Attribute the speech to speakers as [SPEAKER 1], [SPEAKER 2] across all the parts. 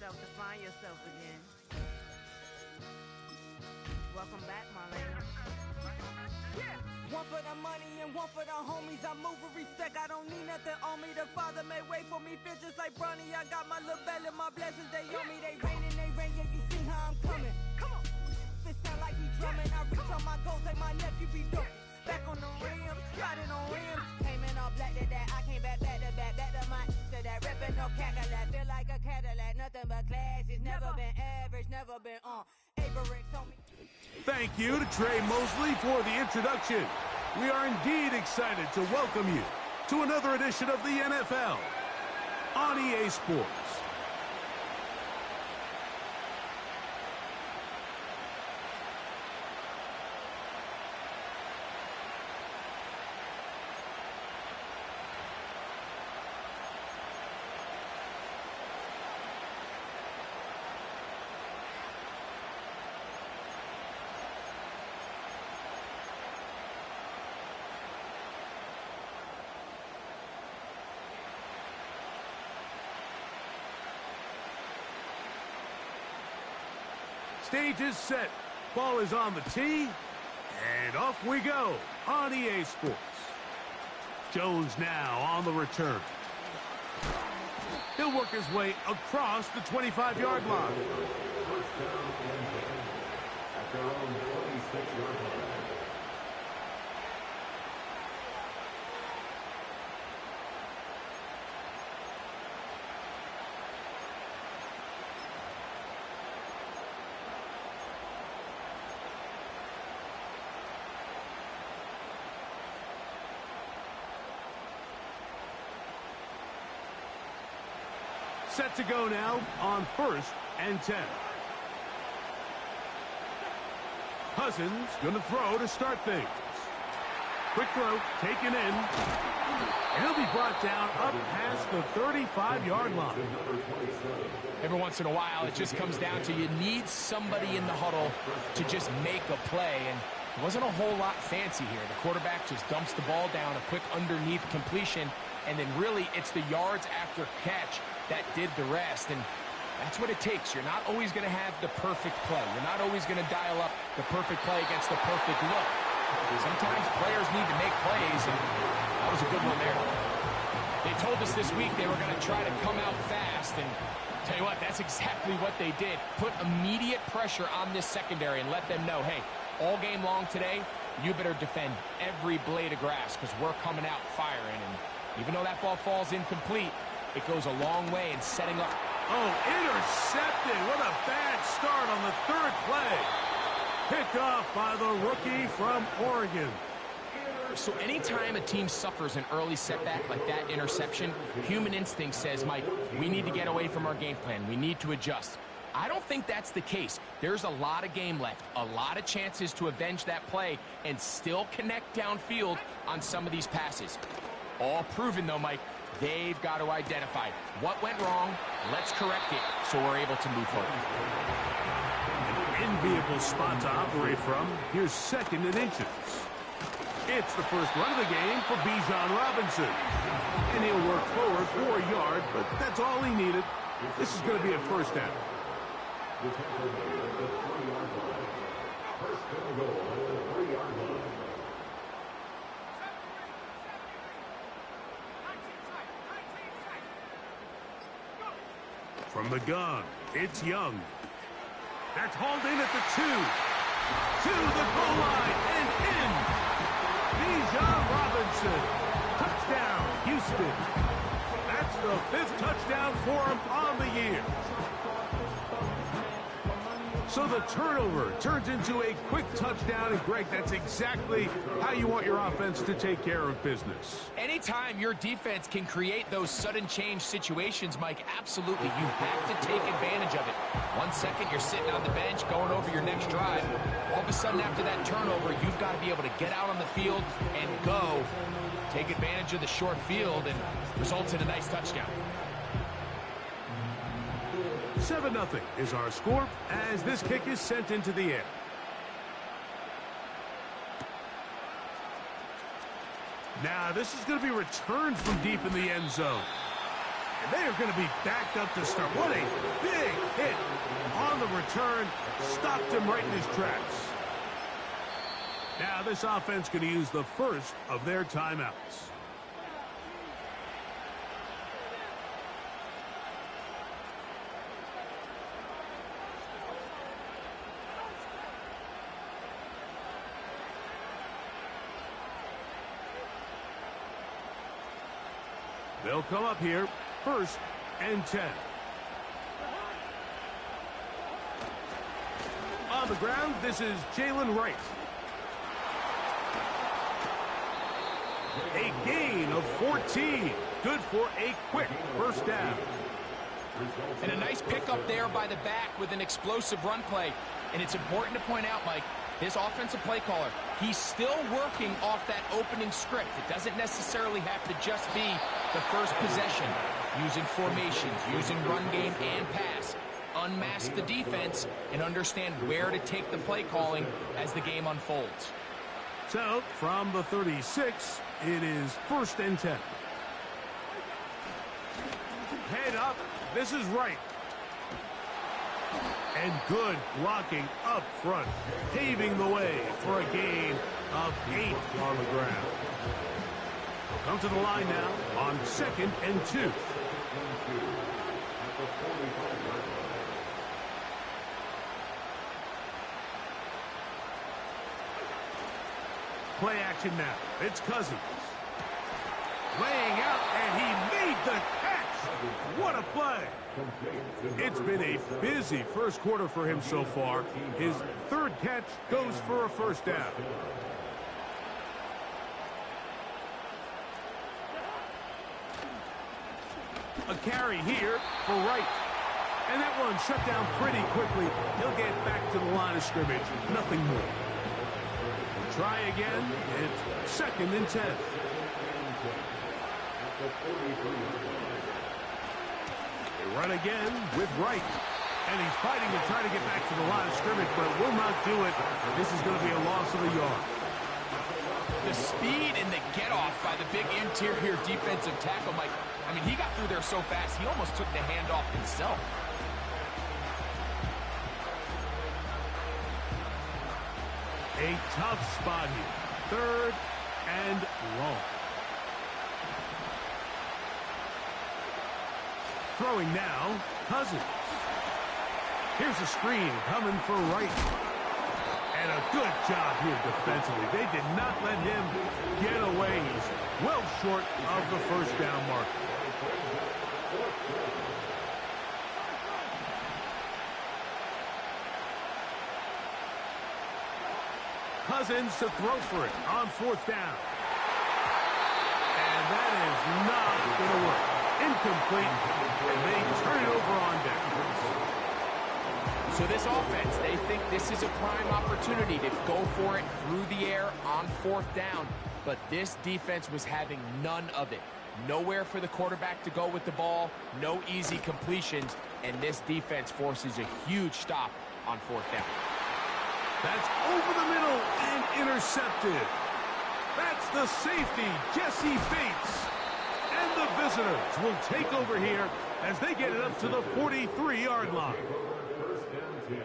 [SPEAKER 1] yourself to find yourself again. Welcome back, Marlena.
[SPEAKER 2] Yeah. One for the money and one for the homies. I move with respect, I don't need nothing on me. The Father may wait for me, feel just like Bronny. I got my little belly, my blessings, they on me. They rain, yeah, you see how I'm coming. Come on. It sound like we drumming. I reach on my goals like my nephew be dope. Back on the rims, riding on rims. Came in all black to that, I came back to my to that ripping off Cadillac. Feel like a Cadillac, nothing but class. It's never been average, never been on. Average on me.
[SPEAKER 3] Thank you to Trey Mosley for the introduction. We are indeed excited to welcome you to another edition of the NFL on EA Sports. Stage is set. Ball is on the tee. And off we go on EA Sports. Jones now on the return. He'll work his way across the 25-yard line.
[SPEAKER 4] At their own 26-yard line.
[SPEAKER 3] Set to go now on 1st and 10. Cousins going to throw to start things. Quick throw, taken in. And he'll be brought down up past the 35-yard line.
[SPEAKER 5] Every once in a while, it just comes down to you need somebody in the huddle to just make a play. And it wasn't a whole lot fancy here. The quarterback just dumps the ball down, a quick underneath completion. And then really, it's the yards after catch that did the rest, and that's what it takes. You're not always going to have the perfect play. You're not always going to dial up the perfect play against the perfect look. Sometimes players need to make plays, and that was a good one there. They told us this week they were going to try to come out fast, and tell you what, that's exactly what they did. Put immediate pressure on this secondary and let them know, hey, all game long today, you better defend every blade of grass because we're coming out firing, and even though that ball falls incomplete, it goes a long way in setting up.
[SPEAKER 3] Oh, intercepted. What a bad start on the third play. Picked off by the rookie from Oregon.
[SPEAKER 5] So anytime a team suffers an early setback like that interception, human instinct says, Mike, we need to get away from our game plan. We need to adjust. I don't think that's the case. There's a lot of game left, a lot of chances to avenge that play and still connect downfield on some of these passes. All proven, though, Mike. They've got to identify what went wrong, let's correct it, so we're able to move forward.
[SPEAKER 3] An enviable spot to operate from. Here's 2nd and inches. It's the first run of the game for Bijan Robinson. And he'll work forward for a yard, but that's all he needed. This is going to be a first down.
[SPEAKER 4] The Tampa Bay at the 3-yard line. First and goal at the 3-yard line.
[SPEAKER 3] From the gun, it's Young. That's hauled in at the 2. To the goal line and in. Bijan Robinson. Touchdown, Houston. That's the 5th touchdown for him on the year. So the turnover turns into a quick touchdown, and Greg, that's exactly how you want your offense to take care of business.
[SPEAKER 5] Anytime your defense can create those sudden change situations, Mike, absolutely, you have to take advantage of it. 1 second, you're sitting on the bench going over your next drive. All of a sudden, after that turnover, you've got to be able to get out on the field and go. Take advantage of the short field and results in a nice touchdown.
[SPEAKER 3] 7-0 is our score as this kick is sent into the air. Now, this is going to be returned from deep in the end zone. And they are going to be backed up to start. What a big hit on the return. Stopped him right in his tracks. Now this offense going to use the first of their timeouts. They'll come up here, 1st and 10. On the ground, this is Jalen Wright. A gain of 14. Good for a quick first down.
[SPEAKER 5] And a nice pickup there by the back with an explosive run play. And it's important to point out, Mike, this offensive play caller, he's still working off that opening script. It doesn't necessarily have to just be the first possession. Using formations, using run game and pass. Unmask the defense and understand where to take the play calling as the game unfolds.
[SPEAKER 3] So, from the 36, it is 1st and 10. Head up, this is Wright. And good blocking up front, paving the way for a gain of 8 on the ground. We'll come to the line now on 2nd and 2. Play action now. It's Cousins. Laying out, and he made the catch. What a play. It's been a busy first quarter for him so far. His 3rd catch goes for a first down. A carry here for Wright. And that one shut down pretty quickly. He'll get back to the line of scrimmage. Nothing more. We'll try again. It's 2nd and 10. They run again with Wright. And he's fighting to try to get back to the line of scrimmage, but will not do it. This is going to be a loss of a yard.
[SPEAKER 5] The speed and the get-off by the big interior defensive tackle, Mike. I mean, he got through there so fast, he almost took the handoff himself.
[SPEAKER 3] A tough spot here. 3rd and long. Throwing now, Cousins. Here's a screen coming for Wright. And a good job here defensively. They did not let him get away. He's well short of the first down mark. Cousins to throw for it on 4th down. And that is not going to work. Incomplete. And they turn it over on downs.
[SPEAKER 5] So this offense, they think this is a prime opportunity to go for it through the air on 4th down. But this defense was having none of it. Nowhere for the quarterback to go with the ball. No easy completions. And this defense forces a huge stop on 4th down.
[SPEAKER 3] That's over the middle and intercepted. That's the safety, Jesse Bates. And the visitors will take over here as they get it up to the 43-yard line.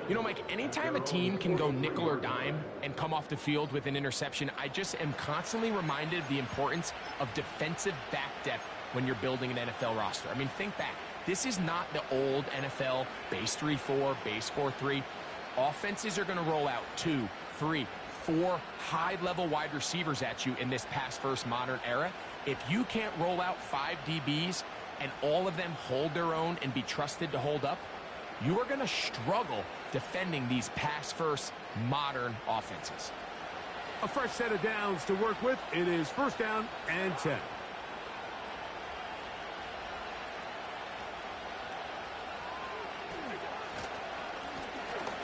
[SPEAKER 5] You know, Mike, anytime a team can go nickel or dime and come off the field with an interception, I just am constantly reminded of the importance of defensive back depth when you're building an NFL roster. I mean, think back. This is not the old NFL base 3-4, base 4-3. Offenses are going to roll out 2, 3, 4 high-level wide receivers at you in this pass-first modern era. If you can't roll out 5 DBs and all of them hold their own and be trusted to hold up, you are going to struggle defending these pass-first modern offenses.
[SPEAKER 3] A fresh set of downs to work with. It is 1st down and 10.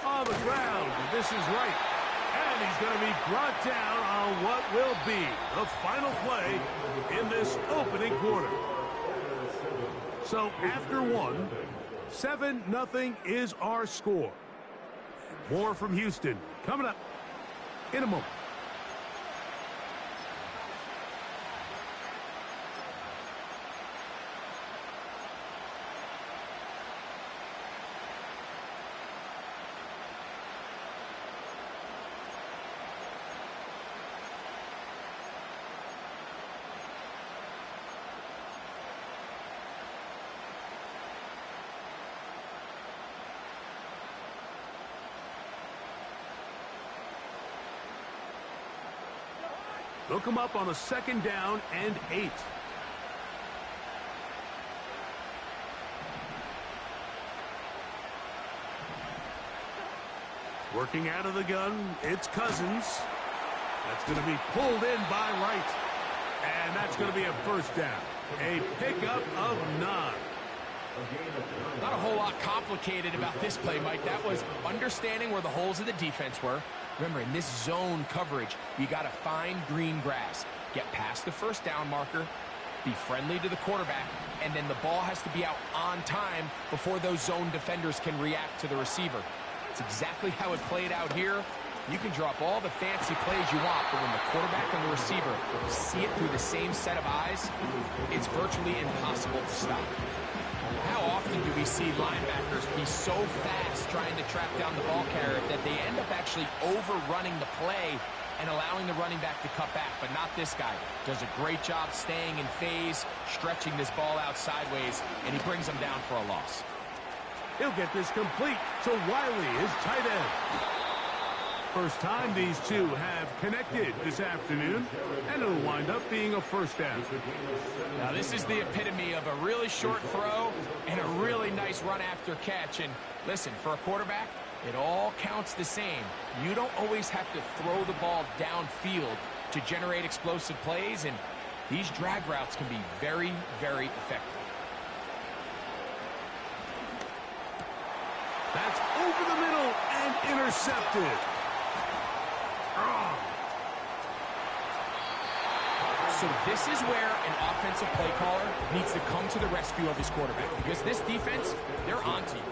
[SPEAKER 3] On the ground, this is Wright. And he's going to be brought down on what will be the final play in this opening quarter. So after 1, 7-0 is our score. More from Houston coming up in a moment. They'll come up on a 2nd down and 8. Working out of the gun, it's Cousins. That's going to be pulled in by Wright. And that's going to be a 1st down. A pickup of 9.
[SPEAKER 5] Not a whole lot complicated about this play, Mike. That was understanding where the holes of the defense were. Remember, in this zone coverage, you got to find green grass. Get past the 1st down marker, be friendly to the quarterback, and then the ball has to be out on time before those zone defenders can react to the receiver. It's exactly how it played out here. You can drop all the fancy plays you want, but when the quarterback and the receiver see it through the same set of eyes, it's virtually impossible to stop. How often do we see linebackers be so fast trying to track down the ball carrier that they end up actually overrunning the play and allowing the running back to cut back? But not this guy. Does a great job staying in phase, stretching this ball out sideways, and he brings them down for a loss.
[SPEAKER 3] He'll get this complete to Wiley, his tight end. First time these two have connected this afternoon, and it'll wind up being a 1st down.
[SPEAKER 5] Now, this is the epitome of a really short throw and a really nice run after catch. And listen, for a quarterback, it all counts the same. You don't always have to throw the ball downfield to generate explosive plays, and these drag routes can be very, very effective.
[SPEAKER 3] That's over the middle and intercepted.
[SPEAKER 5] So this is where an offensive play caller needs to come to the rescue of his quarterback, because this defense, they're onto you.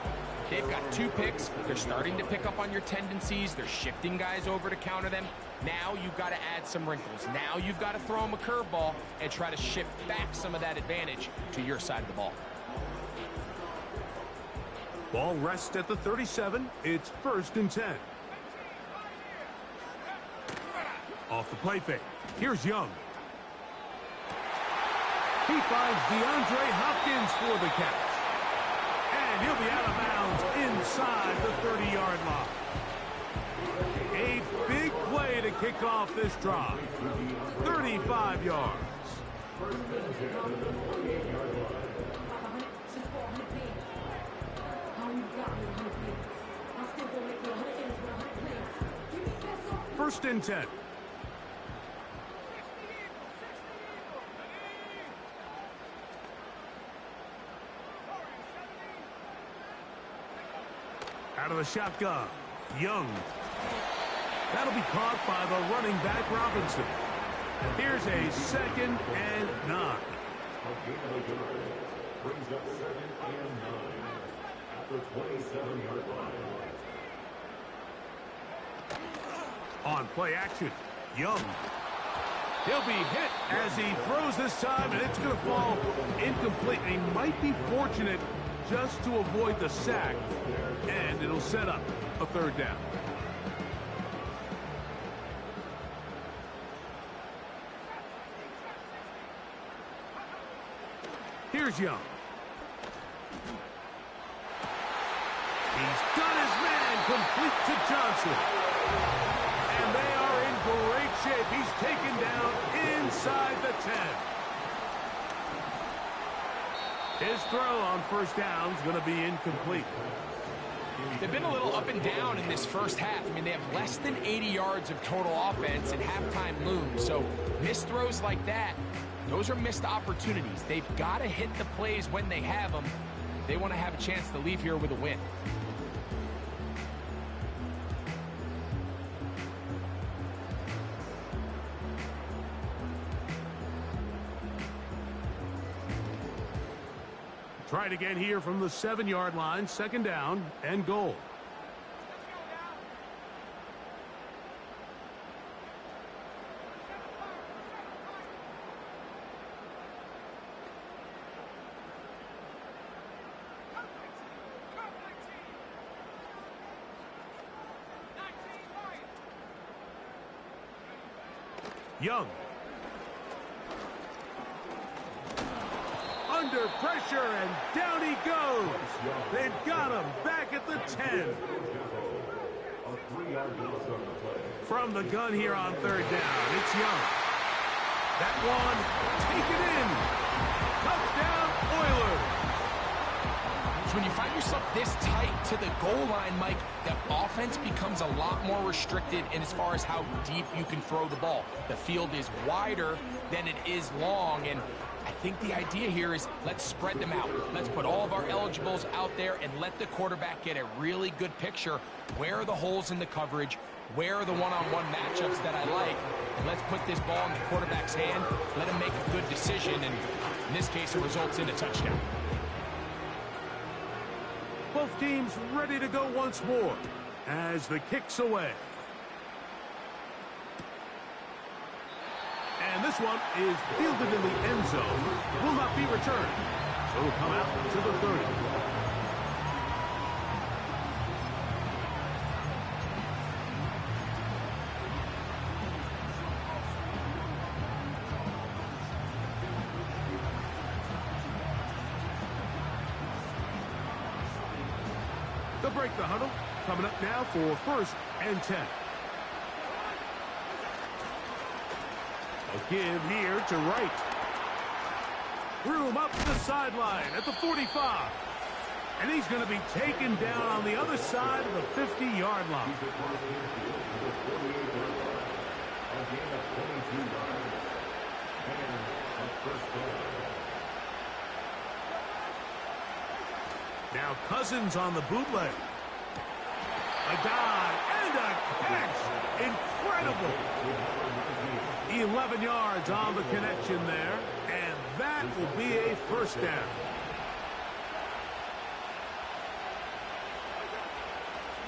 [SPEAKER 5] They've got 2 picks. They're starting to pick up on your tendencies. They're shifting guys over to counter them. Now you've got to add some wrinkles. Now you've got to throw them a curveball and try to shift back some of that advantage to your side of the ball.
[SPEAKER 3] Ball rests at the 37. It's 1st and 10. Off the play fake. Here's Young. He finds DeAndre Hopkins for the catch. And he'll be out of bounds inside the 30-yard line. A big play to kick off this drive. 35 yards. First and 10. Out of the shotgun, Young. That'll be caught by the running back, Robinson. Here's a 2nd and 9.
[SPEAKER 4] Brings up 2nd and 9 at the 27-yard line.
[SPEAKER 3] On play action, Young. He'll be hit as he throws this time, and it's going to fall incomplete. He might be fortunate just to avoid the sack, and it'll set up a 3rd down. Here's Young. He's got his man complete to Johnson. And they are in great shape. He's taken down inside the 10. His throw on 1st down is going to be incomplete.
[SPEAKER 5] They've been a little up and down in this first half. I mean, they have less than 80 yards of total offense and halftime looms. So missed throws like that, those are missed opportunities. They've got to hit the plays when they have them if they want to have a chance to leave here with a win.
[SPEAKER 3] Try it again here from the 7-yard line, 2nd down and goal. Young. Under pressure, and down he goes. They've got him back at the 10. From the gun here on 3rd down, it's Young. That one, taken in. Touchdown, Oilers.
[SPEAKER 5] So when you find yourself this tight to the goal line, Mike, the offense becomes a lot more restricted in as far as how deep you can throw the ball. The field is wider than it is long, and I think the idea here is let's spread them out. Let's put all of our eligibles out there and let the quarterback get a really good picture. Where are the holes in the coverage? Where are the one-on-one matchups that I like? And let's put this ball in the quarterback's hand. Let him make a good decision, and in this case, it results in a touchdown.
[SPEAKER 3] Both teams ready to go once more as the kick's away. And this one is fielded in the end zone. Will not be returned. So it'll come out to the 30. They'll break the huddle. Coming up now for 1st and 10. A give here to Wright. Room up the sideline at the 45. And he's going to be taken down on the other side of the 50-yard line. Now Cousins on the bootleg. A dive and a catch. Incredible. 11 yards on the connection there, and that will be a 1st down.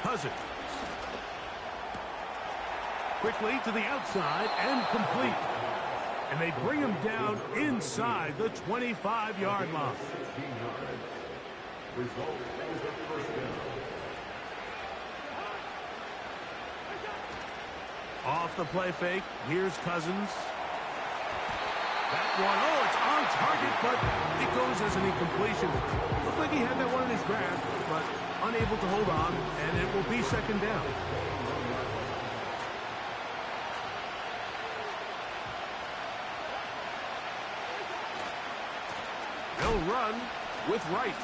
[SPEAKER 3] Cousins. Quickly to the outside and complete. And they bring him down inside the 25-yard line.
[SPEAKER 4] Result is a 1st down.
[SPEAKER 3] Off the play fake. Here's Cousins. That one, oh, it's on target, but it goes as an incompletion. Looked like he had that one in his grasp, but unable to hold on, and it will be 2nd down. They'll run with Wright.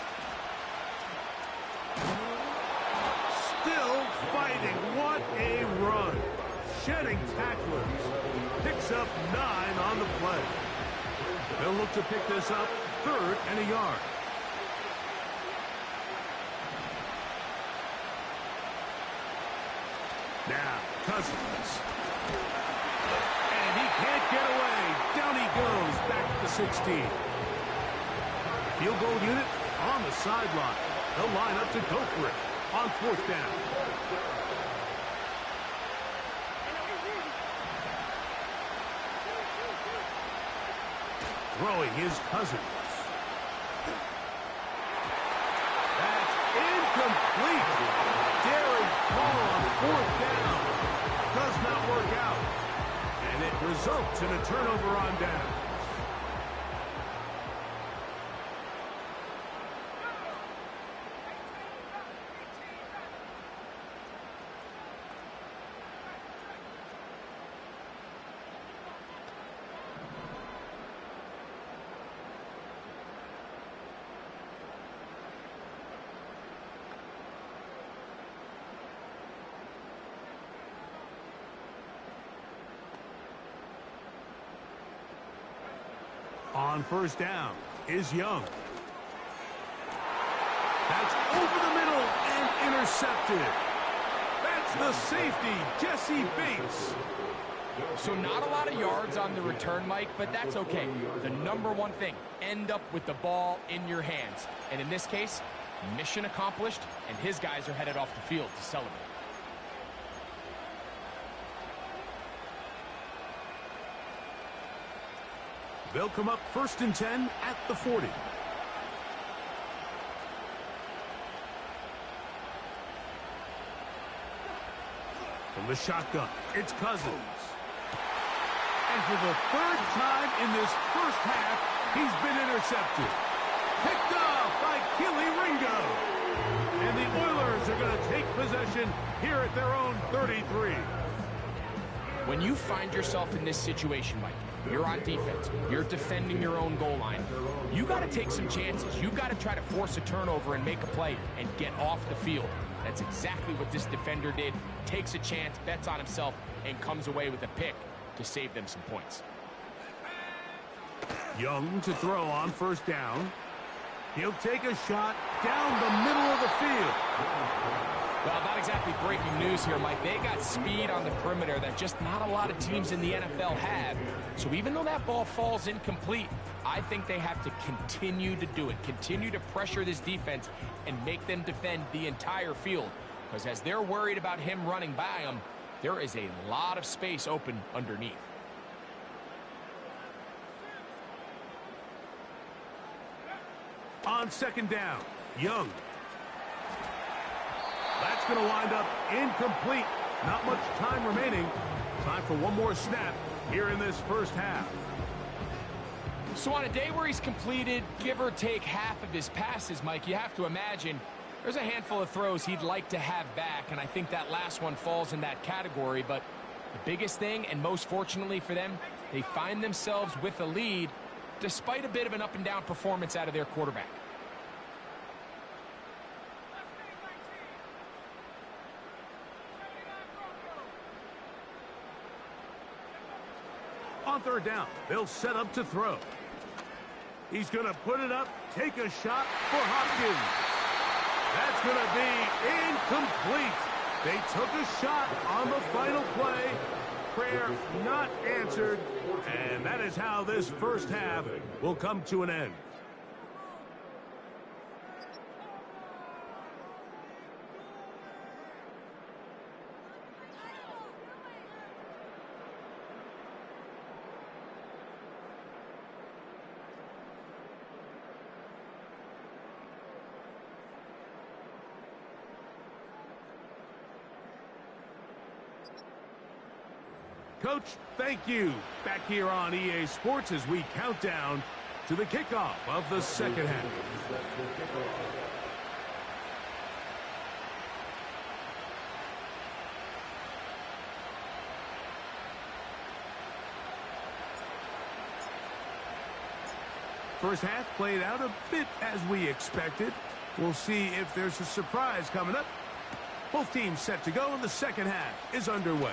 [SPEAKER 3] Still fighting. What a run. Shedding tacklers. Picks up 9 on the play. They'll look to pick this up 3rd and a yard. Now, Cousins. And he can't get away. Down he goes back to the 16. Field goal unit on the sideline. They'll line up to go for it on 4th down. Throwing his Cousins. That's incomplete. Daring call on 4th down. Does not work out. And it results in a turnover on down. On 1st down is Young. That's over the middle and intercepted. That's the safety, Jesse Bates.
[SPEAKER 5] So not a lot of yards on the return, Mike, but that's okay. The number one thing, end up with the ball in your hands. And in this case, mission accomplished, and his guys are headed off the field to celebrate.
[SPEAKER 3] They'll come up 1st and 10 at the 40. From the shotgun, it's Cousins. And for the 3rd time in this 1st half, he's been intercepted. Picked off by Keely Ringo. And the Oilers are going to take possession here at their own 33.
[SPEAKER 5] When you find yourself in this situation, Mike, You're on defense. You're defending your own goal line. You got to take some chances. You got to try to force a turnover and make a play and get off the field. That's exactly what this defender did. Takes a chance, bets on himself, and comes away with a pick to save them some points.
[SPEAKER 3] Young to throw on first down. He'll take a shot down the middle of the field.
[SPEAKER 5] Well, not exactly breaking news here, Mike. They got speed on the perimeter that just not a lot of teams in the NFL have. So even though that ball falls incomplete, I think they have to continue to do it. Continue to pressure this defense and make them defend the entire field. Because as they're worried about him running by them, there is a lot of space open underneath.
[SPEAKER 3] On second down, Young. That's going to wind up incomplete. Not much time remaining. Time for one more snap here in this first half.
[SPEAKER 5] So on a day where he's completed, give or take half of his passes, Mike, you have to imagine there's a handful of throws he'd like to have back, and I think that last one falls in that category. But the biggest thing, and most fortunately for them, they find themselves with a lead despite a bit of an up-and-down performance out of their quarterback.
[SPEAKER 3] On third down, they'll set up to throw. He's going to put it up, take a shot for Hopkins. That's going to be incomplete. They took a shot on the final play. Prayer not answered. And that is how this first half will come to an end. Coach, thank you. Back here on EA Sports as we count down to the kickoff of the second half. First half played out a bit as we expected. We'll see if there's a surprise coming up. Both teams set to go, and the second half is underway.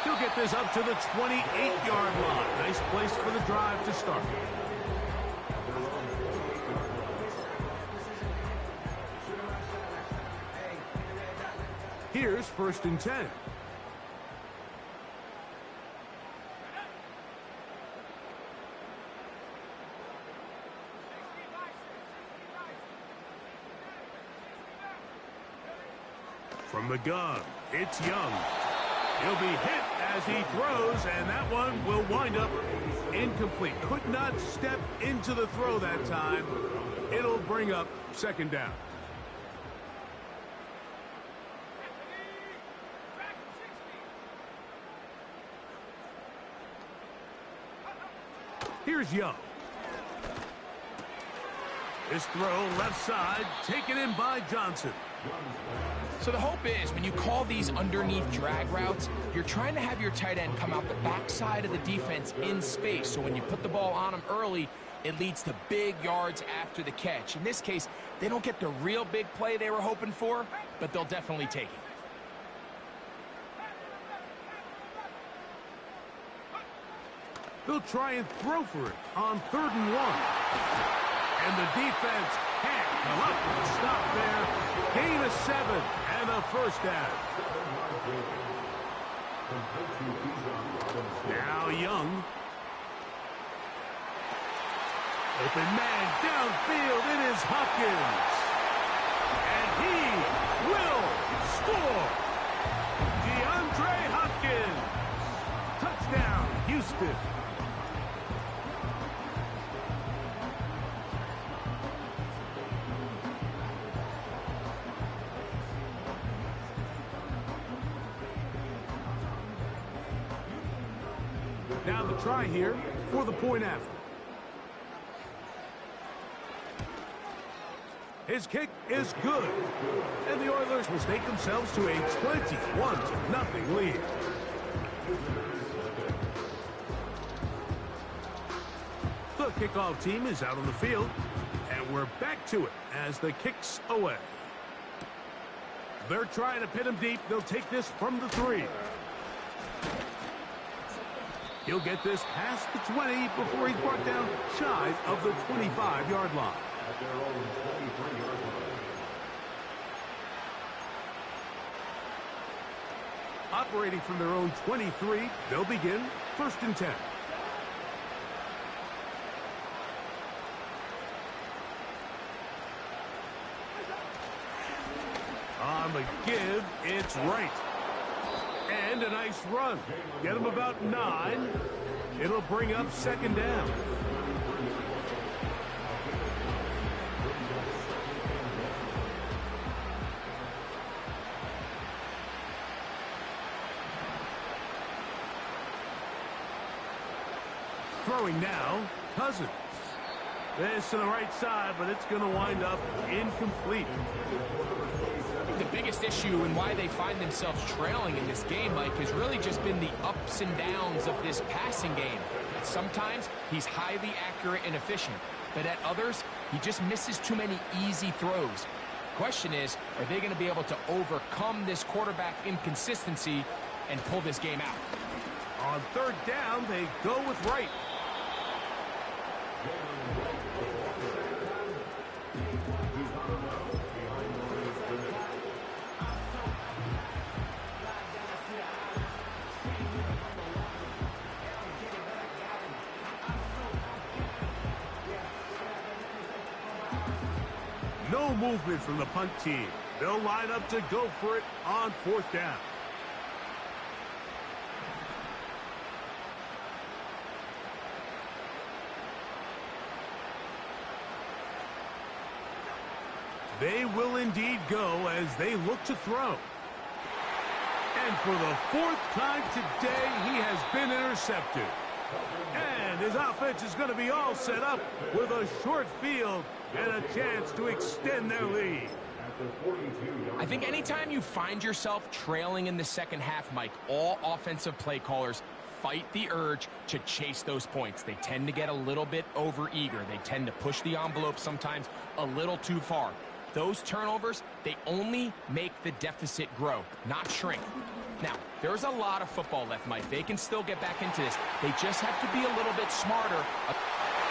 [SPEAKER 3] He'll get this up to the 28-yard line. Nice place for the drive to start. Here's first and 10. From the gun, it's Young. He'll be hit as he throws, and that one will wind up incomplete. Could not step into the throw that time. It'll bring up second down. Here's Young. This throw left side, taken in by Johnson.
[SPEAKER 5] So the hope is when you call these underneath drag routes, you're trying to have your tight end come out the backside of the defense in space. So when you put the ball on him early, it leads to big yards after the catch. In this case, they don't get the real big play they were hoping for, but they'll definitely take it.
[SPEAKER 3] They'll try and throw for it on 3rd and 1. And the defense can't come up and stop there. Gain of 7 and a first down. Now Young. Open man downfield. It is Hopkins. And he will score. DeAndre Hopkins. Touchdown, Houston. Now the try here for the point after. His kick is good. And the Oilers will stake themselves to a 21-0 lead. kickoff team is out on the field, and we're back to it as the kick's away. They're trying to pin him deep. They'll take this from the 3. He'll get this past the 20 before he's brought down shy of the 25-yard line.
[SPEAKER 4] At their own 23-yard line.
[SPEAKER 3] Operating from their own 23, they'll begin 1st and 10. On the give, it's right. And a nice run. Get him about 9. It'll bring up 2nd down. Throwing now, Cousins. This to the right side, but it's going to wind up incomplete.
[SPEAKER 5] The biggest issue and why they find themselves trailing in this game, Mike, has really just been the ups and downs of this passing game. Sometimes he's highly accurate and efficient, but at others, he just misses too many easy throws. Question is, are they going to be able to overcome this quarterback inconsistency and pull this game out?
[SPEAKER 3] On 3rd down, they go with Wright. No movement from the punt team. They'll line up to go for it on 4th down. They will indeed go as they look to throw. And for the 4th time today, he has been intercepted. And his offense is going to be all set up with a short field and a chance to extend their lead.
[SPEAKER 5] I think anytime you find yourself trailing in the 2nd half, Mike, all offensive play callers fight the urge to chase those points. They tend to get a little bit overeager. They tend to push the envelope sometimes a little too far. Those turnovers, they only make the deficit grow, not shrink. Now, there's a lot of football left, Mike. They can still get back into this. They just have to be a little bit smarter.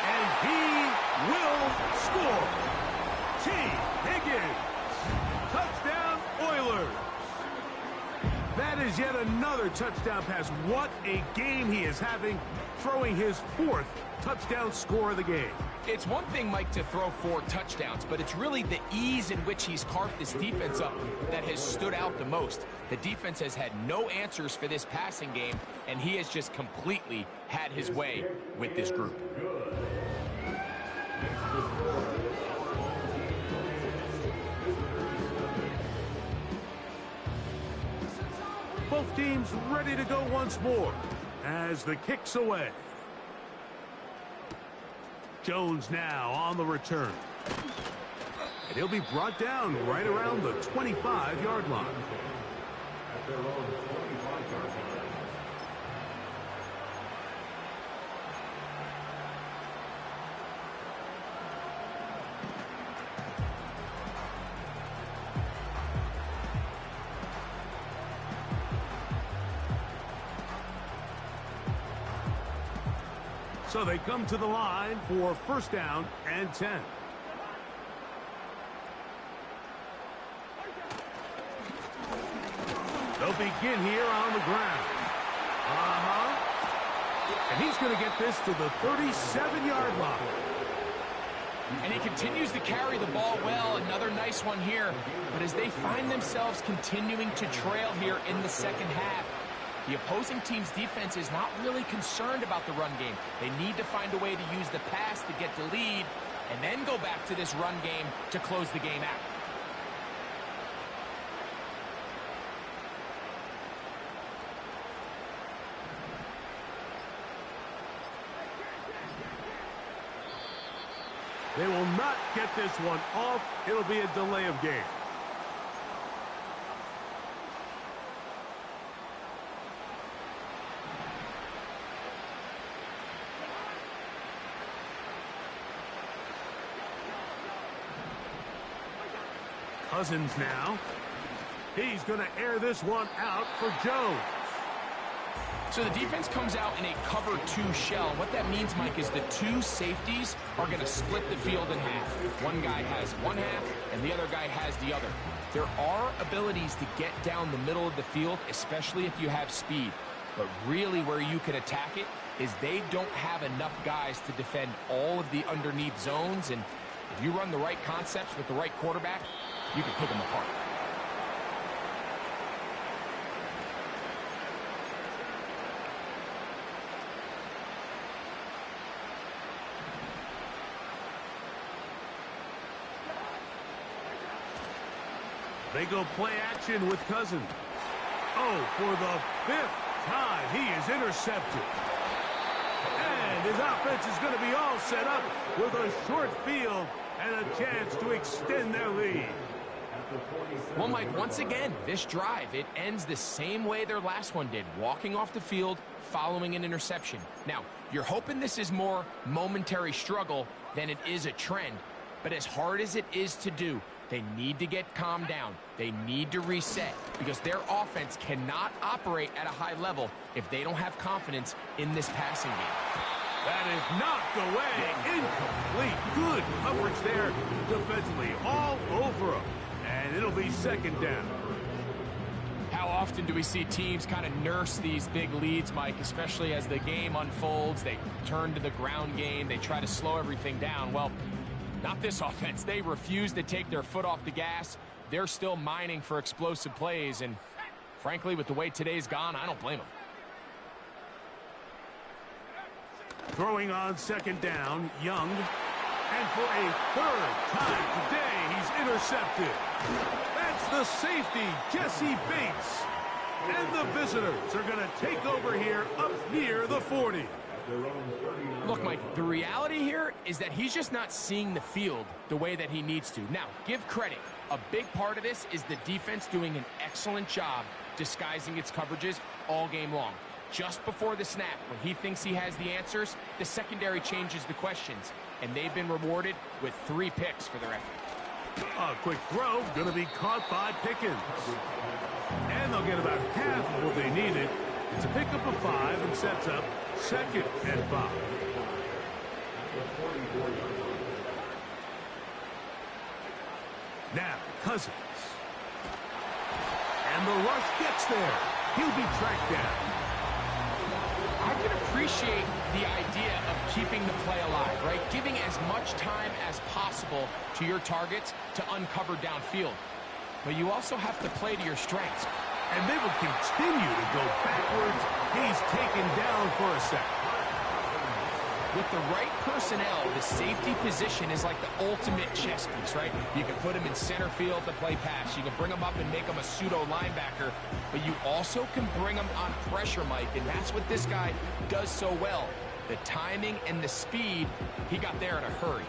[SPEAKER 3] And he will score. T. Higgins. Touchdown, Oilers. That is yet another touchdown pass. What a game he is having, throwing his 4th touchdown score of the game.
[SPEAKER 5] It's one thing, Mike, to throw 4 touchdowns, but it's really the ease in which he's carved this defense up that has stood out the most. The defense has had no answers for this passing game, and he has just completely had his way with this group.
[SPEAKER 3] Both teams ready to go once more as the kick's away. Jones now on the return. And he'll be brought down right around the 25-yard line.
[SPEAKER 4] At their own 25-yard line.
[SPEAKER 3] So they come to the line for 1st down and 10. They'll begin here on the ground. And he's going to get this to the 37-yard line.
[SPEAKER 5] And he continues to carry the ball well. Another nice one here. But as they find themselves continuing to trail here in the 2nd half, the opposing team's defense is not really concerned about the run game. They need to find a way to use the pass to get the lead and then go back to this run game to close the game out.
[SPEAKER 3] They will not get this one off. It'll be a delay of game. Cousins now. He's going to air this one out for Jones.
[SPEAKER 5] So the defense comes out in a cover 2 shell. What that means, Mike, is the 2 safeties are going to split the field in half. One guy has one half, and the other guy has the other. There are abilities to get down the middle of the field, especially if you have speed. But really where you can attack it is they don't have enough guys to defend all of the underneath zones. And if you run the right concepts with the right quarterback, you can pick them apart.
[SPEAKER 3] They go play action with Cousins. Oh, for the 5th time, he is intercepted. And his offense is going to be all set up with a short field and a chance to extend their lead.
[SPEAKER 5] Well, Mike, once again, this drive, it ends the same way their last one did, walking off the field, following an interception. Now, you're hoping this is more momentary struggle than it is a trend, but as hard as it is to do, they need to get calmed down. They need to reset because their offense cannot operate at a high level if they don't have confidence in this passing game.
[SPEAKER 3] That is knocked away. Incomplete. Good coverage there defensively. All over him. And it'll be 2nd down.
[SPEAKER 5] How often do we see teams kind of nurse these big leads, Mike, especially as the game unfolds? They turn to the ground game. They try to slow everything down. Well, not this offense. They refuse to take their foot off the gas. They're still mining for explosive plays. And frankly, with the way today's gone, I don't blame them.
[SPEAKER 3] Throwing on 2nd down, Young. And for a 3rd time today, he's intercepted. That's the safety, Jesse Bates. And the visitors are going to take over here up near the 40.
[SPEAKER 5] Look, Mike, the reality here is that he's just not seeing the field the way that he needs to. Now, give credit. A big part of this is the defense doing an excellent job disguising its coverages all game long. Just before the snap, when he thinks he has the answers, the secondary changes the questions, and they've been rewarded with 3 picks for their effort.
[SPEAKER 3] A quick throw, going to be caught by Pickens. And they'll get about half of what they needed. It's a pickup of 5 and sets up 2nd and 5. Now, Cousins. And the rush gets there. He'll be tracked down.
[SPEAKER 5] I can appreciate the idea of keeping the play alive, right? Giving as much time as possible to your targets to uncover downfield. But you also have to play to your strengths.
[SPEAKER 3] And they will continue to go backwards. He's taken down for a sack.
[SPEAKER 5] With the right personnel, the safety position is like the ultimate chess piece, right? You can put him in center field to play pass. You can bring him up and make him a pseudo linebacker. But you also can bring him on pressure, Mike, and that's what this guy does so well. The timing and the speed, he got there in a hurry.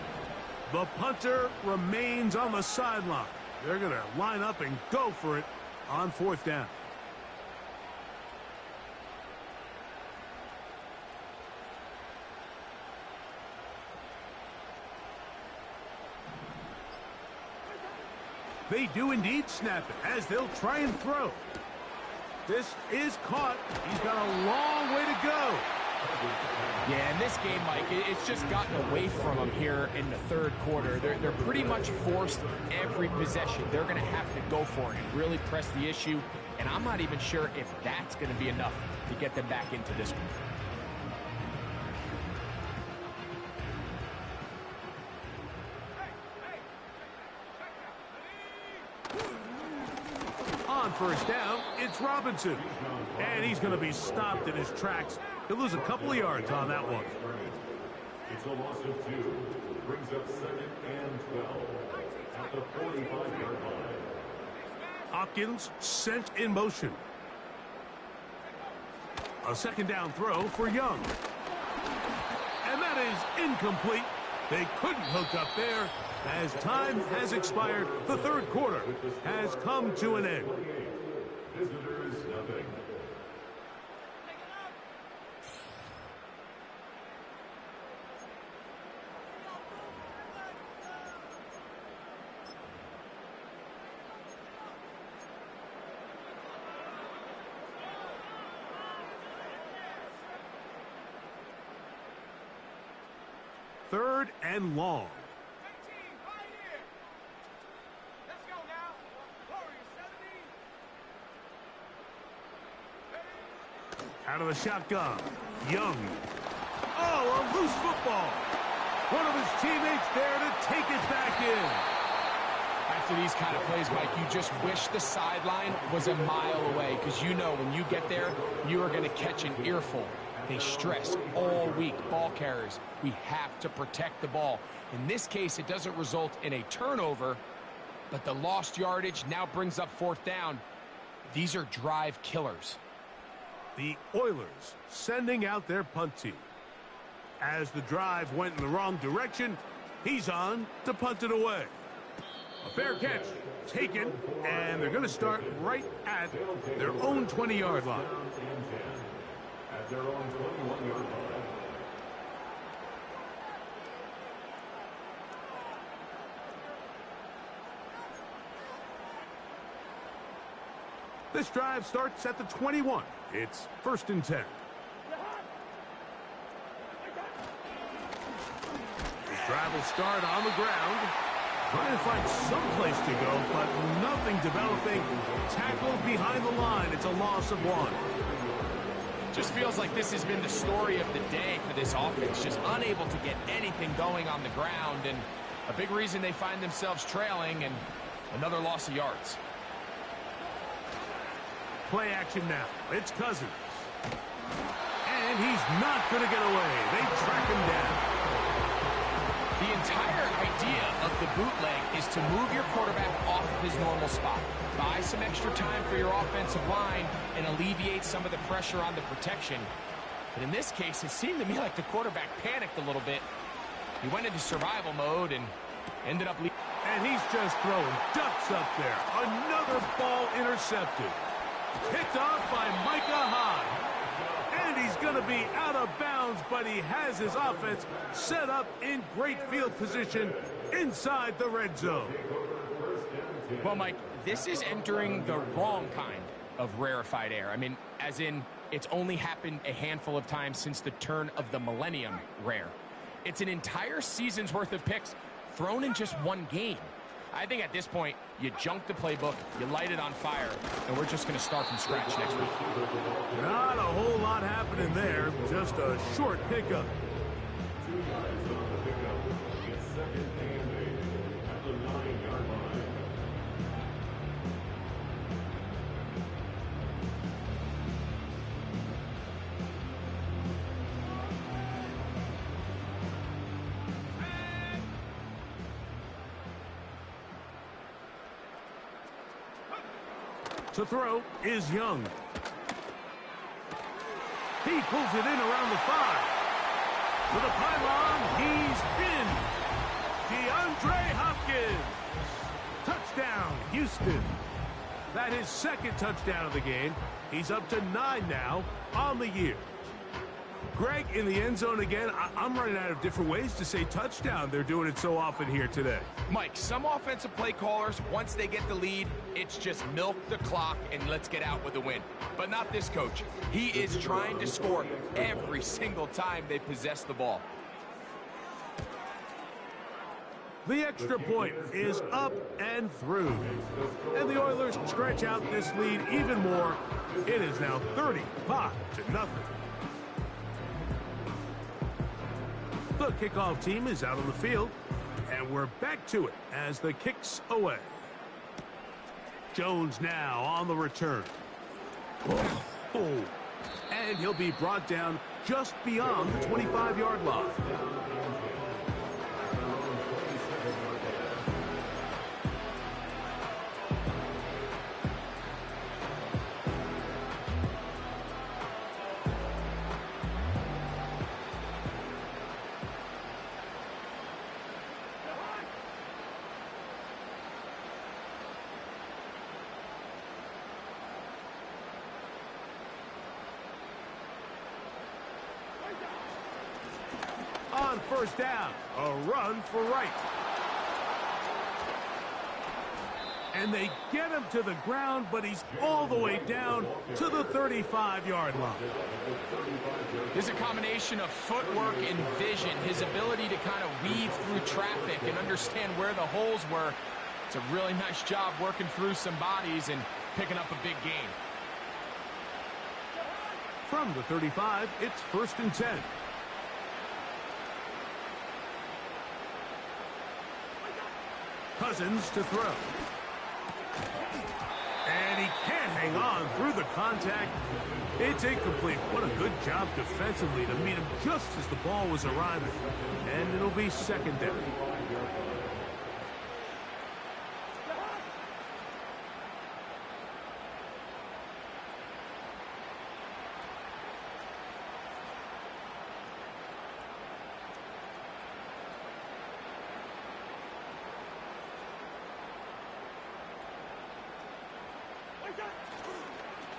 [SPEAKER 3] The punter remains on the sideline. They're going to line up and go for it on 4th down. They do indeed snap it as they'll try and throw. This is caught. He's got a long way to go.
[SPEAKER 5] Yeah, in this game, Mike, it's just gotten away from them here in the 3rd quarter. They're pretty much forced every possession. They're going to have to go for it and really press the issue. And I'm not even sure if that's going to be enough to get them back into this one.
[SPEAKER 3] On 1st down, it's Robinson. And he's going to be stopped in his tracks. He'll lose a couple of yards on that one.
[SPEAKER 4] It's a loss of 2. Brings up 2nd and 12 at the 45-yard line.
[SPEAKER 3] Hopkins sent in motion. A 2nd down throw for Young. And that is incomplete. They couldn't hook up there. As time has expired, the 3rd quarter has come to an end.
[SPEAKER 4] Visitors, nothing.
[SPEAKER 3] 3rd and long. Out of the shotgun, Young. Oh, a loose football. One of his teammates there to take it back in.
[SPEAKER 5] After these kind of plays, Mike, you just wish the sideline was a mile away, because you know when you get there, you are going to catch an earful. They stress all week, ball carriers. We have to protect the ball. In this case, it doesn't result in a turnover, but the lost yardage now brings up 4th down. These are drive killers.
[SPEAKER 3] The Oilers sending out their punt team. As the drive went in the wrong direction, he's on to punt it away. A fair catch taken, and they're going to start right at their own 20-yard line.
[SPEAKER 4] At their own 21-yard line.
[SPEAKER 3] This drive starts at the 21. It's 1st and 10. This drive will start on the ground. Trying to find some place to go, but nothing developing. Tackled behind the line. It's a loss of 1.
[SPEAKER 5] Just feels like this has been the story of the day for this offense. Just unable to get anything going on the ground, and a big reason they find themselves trailing, and another loss of yards.
[SPEAKER 3] Play action now. It's Cousins. And he's not going to get away. They track him down.
[SPEAKER 5] The entire idea of the bootleg is to move your quarterback off of his normal spot. Buy some extra time for your offensive line and alleviate some of the pressure on the protection. But in this case, it seemed to me like the quarterback panicked a little bit. He went into survival mode and ended up leaving.
[SPEAKER 3] And he's just throwing ducks up there. Another ball intercepted. Picked off by Micah Hyde. And he's going to be out of bounds, but he has his offense set up in great field position inside the red zone.
[SPEAKER 5] Well, Mike, this is entering the wrong kind of rarefied air. I mean, as in, it's only happened a handful of times since the turn of the millennium rare. It's an entire season's worth of picks thrown in just one game. I think at this point, you junk the playbook, you light it on fire, and we're just going to start from scratch next week.
[SPEAKER 3] Not a whole lot happening there, just a short pickup.
[SPEAKER 4] 2 yards on the pickup. It's 2nd and 8 at the 9-yard line.
[SPEAKER 3] To throw is Young. He pulls it in around the 5. To the pylon, he's in. DeAndre Hopkins. Touchdown, Houston. That is 2nd touchdown of the game. He's up to 9 now on the year. Greg, in the end zone again. I'm running out of different ways to say touchdown. They're doing it so often here today.
[SPEAKER 5] Mike, some offensive play callers, once they get the lead, it's just milk the clock and let's get out with a win. But not this coach. He is trying to score every single time they possess the ball.
[SPEAKER 3] The extra point is up and through. And the Oilers stretch out this lead even more. It is now 35-0. The kickoff team is out on the field, and we're back to it as the kick's away. Jones now on the return. Oh. And he'll be brought down just beyond the 25-yard line. On first down, a run for right. And they get him to the ground, but he's all the way down to the 35-yard line.
[SPEAKER 5] There's a combination of footwork and vision, his ability to kind of weave through traffic and understand where the holes were. It's a really nice job working through some bodies and picking up a big gain.
[SPEAKER 3] From the 35, it's 1st and 10. Cousins to throw. And he can't hang on through the contact. It's incomplete. What a good job defensively to meet him just as the ball was arriving. And it'll be 2nd down.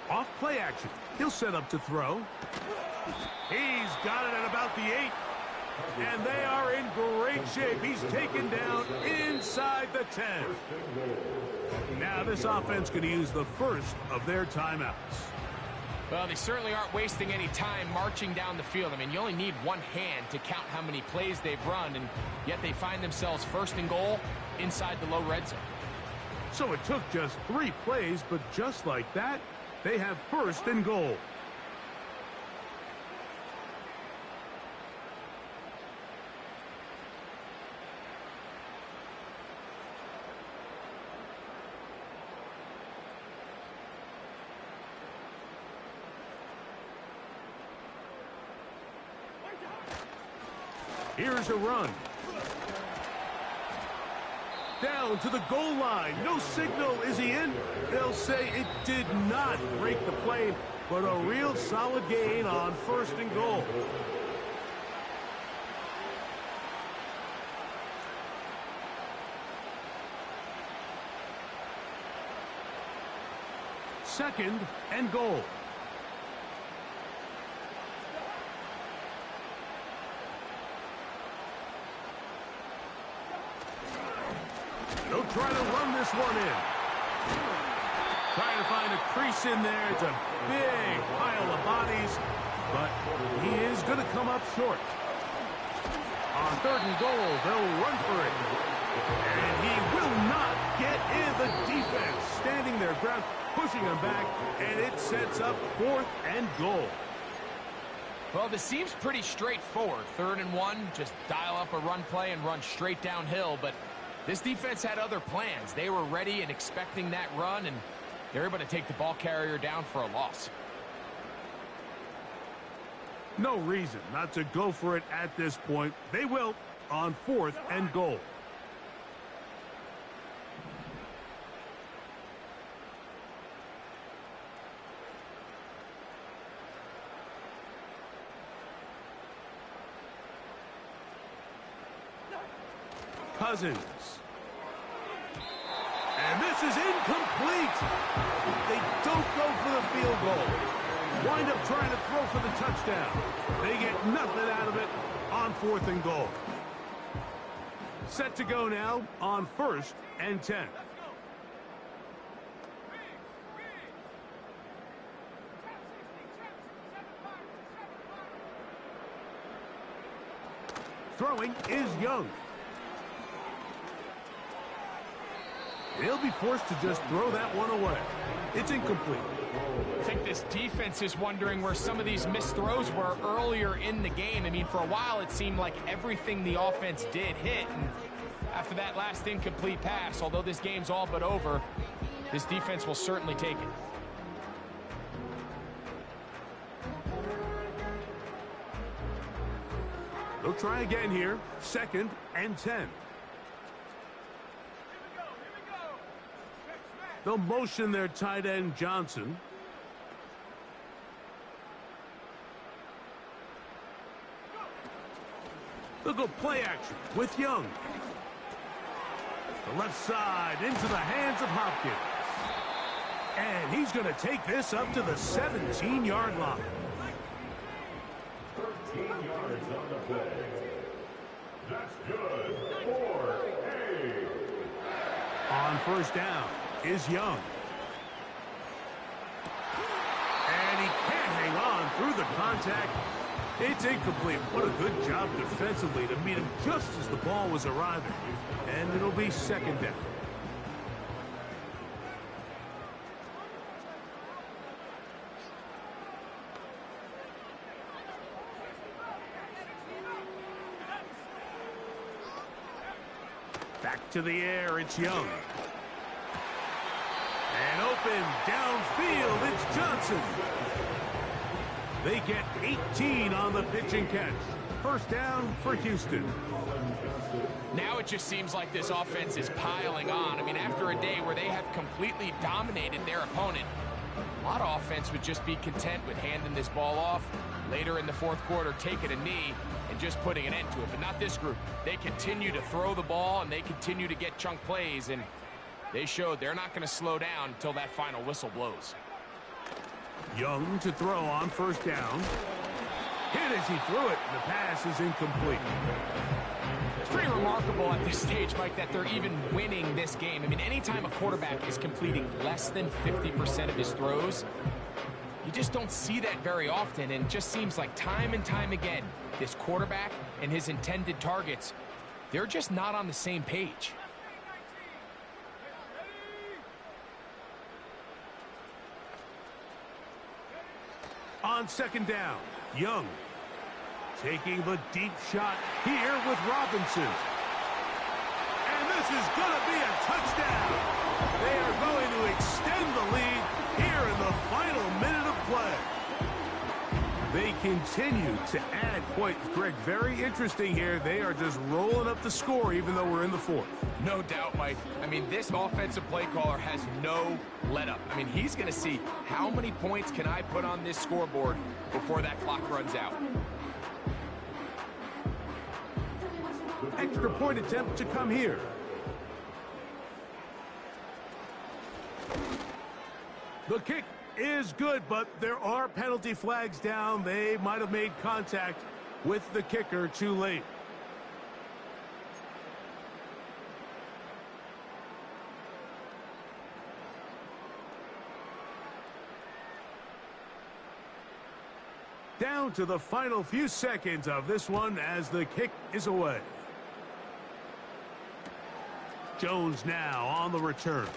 [SPEAKER 3] Off play action. He'll set up to throw. He's got it at about the 8. And they are in great shape. He's taken down inside the 10. Now this offense going to use the first of their timeouts.
[SPEAKER 5] Well, they certainly aren't wasting any time marching down the field. I mean, you only need one hand to count how many plays they've run, and yet they find themselves 1st and goal inside the low red zone.
[SPEAKER 3] So it took just 3 plays, but just like that, they have 1st and goal. Here's a run. Down to the goal line. No signal. Is he in? They'll say it did not break the plane, but a real solid gain on 1st and goal. Second and goal. They'll try to run this one in. Trying to find a crease in there. It's a big pile of bodies, but he is going to come up short. On 3rd and goal, they'll run for it. And he will not get in. The defense standing their ground, pushing him back, and it sets up 4th and goal.
[SPEAKER 5] Well, this seems pretty straightforward. 3rd and 1, just dial up a run play and run straight downhill, but this defense had other plans. They were ready and expecting that run, and they're able to take the ball carrier down for a loss.
[SPEAKER 3] No reason not to go for it at this point. They will on 4th and goal. Cousins. And this is incomplete. They don't go for the field goal. Wind up trying to throw for the touchdown. They get nothing out of it on 4th and goal. Set to go now on 1st and 10. Throwing is Young. They'll be forced to just throw that one away. It's incomplete.
[SPEAKER 5] I think this defense is wondering where some of these missed throws were earlier in the game. I mean, for a while it seemed like everything the offense did hit. And after that last incomplete pass, although this game's all but over, this defense will certainly take it.
[SPEAKER 3] They'll try again here. 2nd and 10. They'll motion their tight end, Johnson. They'll go play action with Young. The left side into the hands of Hopkins. And he's going to take this up to the 17-yard line.
[SPEAKER 4] 13 yards on the play. That's good for A.
[SPEAKER 3] On 1st down, is Young. And he can't hang on through the contact. It's incomplete. What a good job defensively to meet him just as the ball was arriving. And it'll be second down. Back to the air, it's Young. And open downfield, it's Johnson. They get 18 on the pitch and catch. First down for Houston.
[SPEAKER 5] Now it just seems like this offense is piling on. I mean, after a day where they have completely dominated their opponent, a lot of offense would just be content with handing this ball off. Later in the fourth quarter, taking a knee and just putting an end to it. But not this group. They continue to throw the ball, and they continue to get chunk plays, and they showed they're not going to slow down until that final whistle blows.
[SPEAKER 3] Young to throw on first down. Hit as he threw it. The pass is incomplete.
[SPEAKER 5] It's pretty remarkable at this stage, Mike, that they're even winning this game. I mean, anytime a quarterback is completing less than 50% of his throws, you just don't see that very often, and it just seems like time and time again, this quarterback and his intended targets, they're just not on the same page.
[SPEAKER 3] On second down, Young taking the deep shot here with Robinson. And this is going to be a touchdown. They are going to extend the lead here in the final minute of play. They continue to add points. Greg, very interesting here. They are just rolling up the score even though we're in the fourth.
[SPEAKER 5] No doubt, Mike. I mean, this offensive play caller has no let-up. I mean, he's going to see how many points can I put on this scoreboard before that clock runs out.
[SPEAKER 3] Extra point attempt to come here. The kick is good, but there are penalty flags down. They might have made contact with the kicker too late. Down to the final few seconds of this one as the kick is away. Jones now on the return.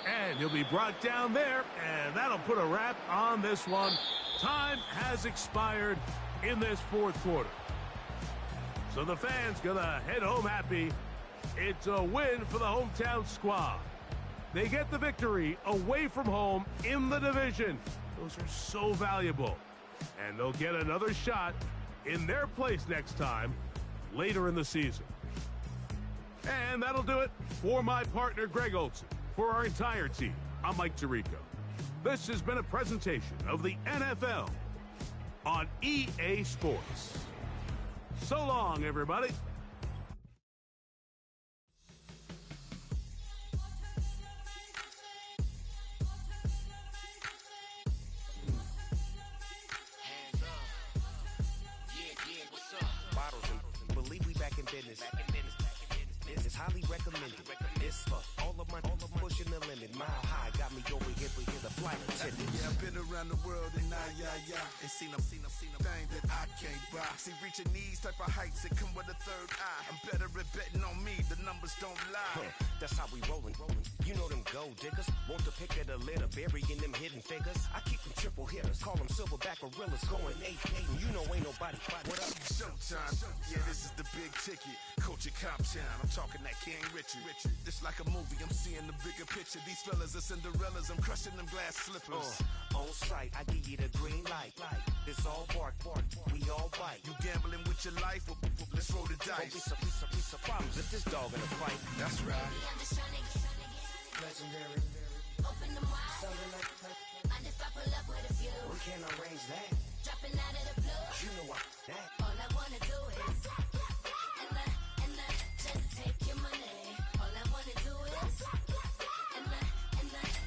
[SPEAKER 3] And he'll be brought down there, and that'll put a wrap on this one. Time has expired in this fourth quarter. So the fans gonna head home happy. It's a win for the hometown squad. They get the victory away from home in the division. Those are so valuable. And they'll get another shot in their place next time later in the season. And that'll do it for my partner, Greg Olson. For our entire team, I'm Mike Tirico. This has been a presentation of the NFL on EA Sports. So long, everybody.
[SPEAKER 6] Bottles and believe we back in business. This is highly recommended. This for all of my pushing the limit. Mile high got me over here for the flight attendant.
[SPEAKER 7] Yeah, I've been around the world and and seen a thing that I can't buy. See, reaching these type of heights, it come with a third eye. I'm better at betting on me, the numbers don't lie.
[SPEAKER 6] That's how we rollin'. You know them gold diggers, want to pick at a litter, burying them hidden figures. I keep them triple hitters, call them silverback gorillas, going 8-8, and you know ain't nobody. What up?
[SPEAKER 7] Showtime, yeah, this is the big ticket. Coach at Cop Town, I'm talking that King Richard. It's like a movie, I'm seeing the bigger picture. These fellas are Cinderellas, I'm crushing them glass slippers.
[SPEAKER 6] On sight, I give you the green light. It's all bark, we all bite.
[SPEAKER 7] You gambling with your life? Well, let's roll the dice.
[SPEAKER 6] Don't be some problems if this dog in a fight.
[SPEAKER 7] That's right.
[SPEAKER 6] Legendary.
[SPEAKER 8] Open them wide.
[SPEAKER 6] Something like
[SPEAKER 8] I just pull up with a few.
[SPEAKER 6] we can't arrange that.
[SPEAKER 8] Dropping out of the blue.
[SPEAKER 6] You know what? That.
[SPEAKER 8] All I wanna do is and just take your money. All I wanna do is and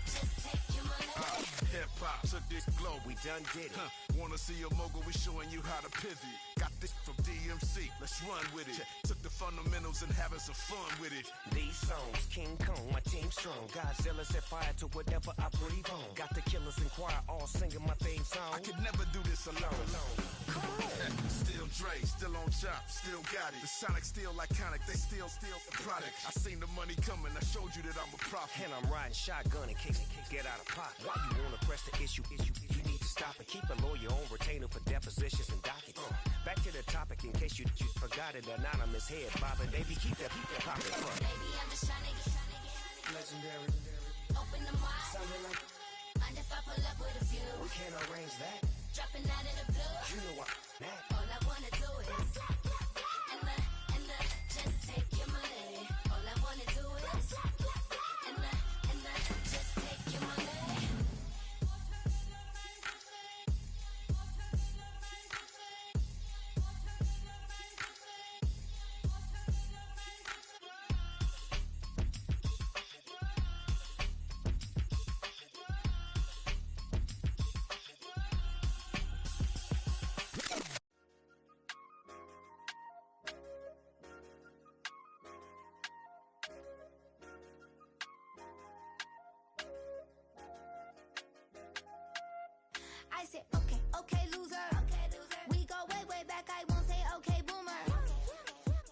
[SPEAKER 8] just take your money.
[SPEAKER 7] Hip hop took this globe.
[SPEAKER 6] We done did it.
[SPEAKER 7] Wanna see a mogul, we showing you how to pivot. Got this from DMC, let's run with it. Took the fundamentals and having some fun with it.
[SPEAKER 6] These songs, King Kong, my team strong. Godzilla set fire to whatever I breathe on. Got the killers in choir all singing my theme song.
[SPEAKER 7] I could never do this alone. Still Dre, still on top, still got it. The Sonic still iconic, they still the product. I seen the money coming, I showed you that I'm a prophet.
[SPEAKER 6] And I'm riding shotgun in case get out of pocket. Why you wanna press the issue? You need to stop and keep a lawyer on retainer for depositions and dockets. Back to the topic in case you forgot it. Anonymous head bobbing, baby, keep that popping.
[SPEAKER 8] Baby, I'm just trying to get
[SPEAKER 6] Legendary.
[SPEAKER 8] open the mind.
[SPEAKER 6] Sounding like
[SPEAKER 8] Mind if I pull up with a few?
[SPEAKER 6] we can't arrange that.
[SPEAKER 8] Dropping out of the blue.
[SPEAKER 6] You know what? That.
[SPEAKER 8] All I wanna do is and just take your money. All I wanna do is and just take your money.
[SPEAKER 9] I said, okay, loser. We go way back, I won't say okay, boomer.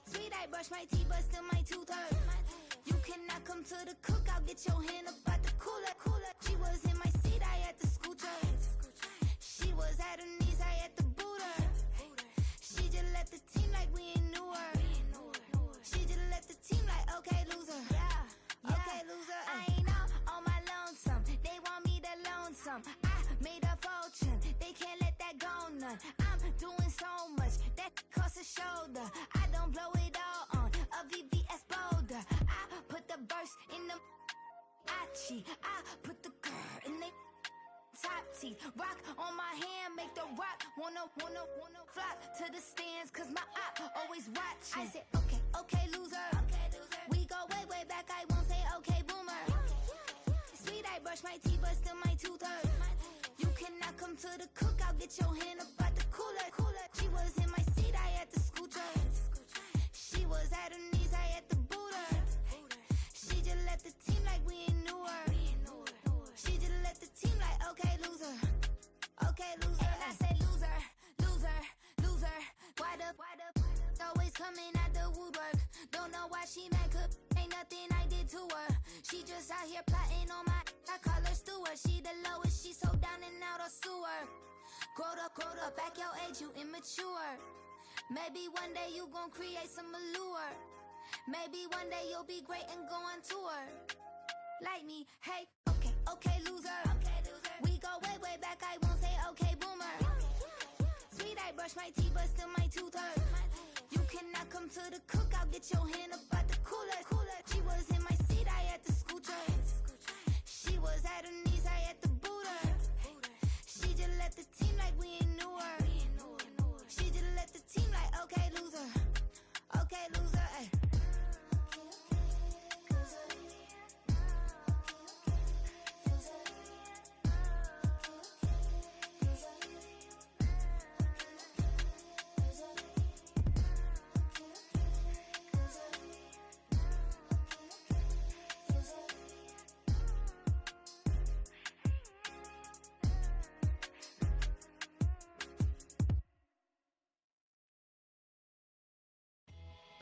[SPEAKER 9] Sweet, I brush my teeth, but still my tooth hurt. You cannot come to the cookout, get your hand up at the cooler. She was in my seat, I had to scoot her. She was at her knees, I had to boot her. She just left the team like we ain't knew her. She just left the team like, okay, loser. Okay, loser. I ain't out on my lonesome. They want me to loan some. I made a fortune. They can't let that go none. I'm doing so much that costs a shoulder. I don't blow it all on a VVS boulder. I put the verse in the Achi. I put the girl in the top teeth. Rock on my hand, make the rock wanna flock to the stands, cause my op always watching. I said, okay, loser. We go way back, I won't say okay, boomer. Sweet, I brush my teeth, but still my tooth hurt. You cannot come to the cookout, get your hand up at the cooler. She was in my seat, I had to scoot her. She was at her knees, I had to boot her. She just left the team like we ain't knew her. She just left the team like, okay, loser. Okay, loser. And I say loser. Why the always coming out the woodwork? Don't know why she mad, cause ain't nothing I did to her. She just out here plotting on my, I call her steward. She the lowest, she so down and out of sewer. Growed up, back your age, you immature. Maybe one day you gon' create some allure. Maybe one day you'll be great and go on tour. Like me, hey, okay, loser. We go way back, I won't say okay, boomer. Sweet, I brush my teeth, but still my tooth hurt. You cannot come to the cookout, get your hand up at the cooler. She was in my seat, I had to scoot her. She was at her knees, I had to boot her. She just left the team like we ain't knew her. She just left the team like, okay, loser. Okay, loser, ay.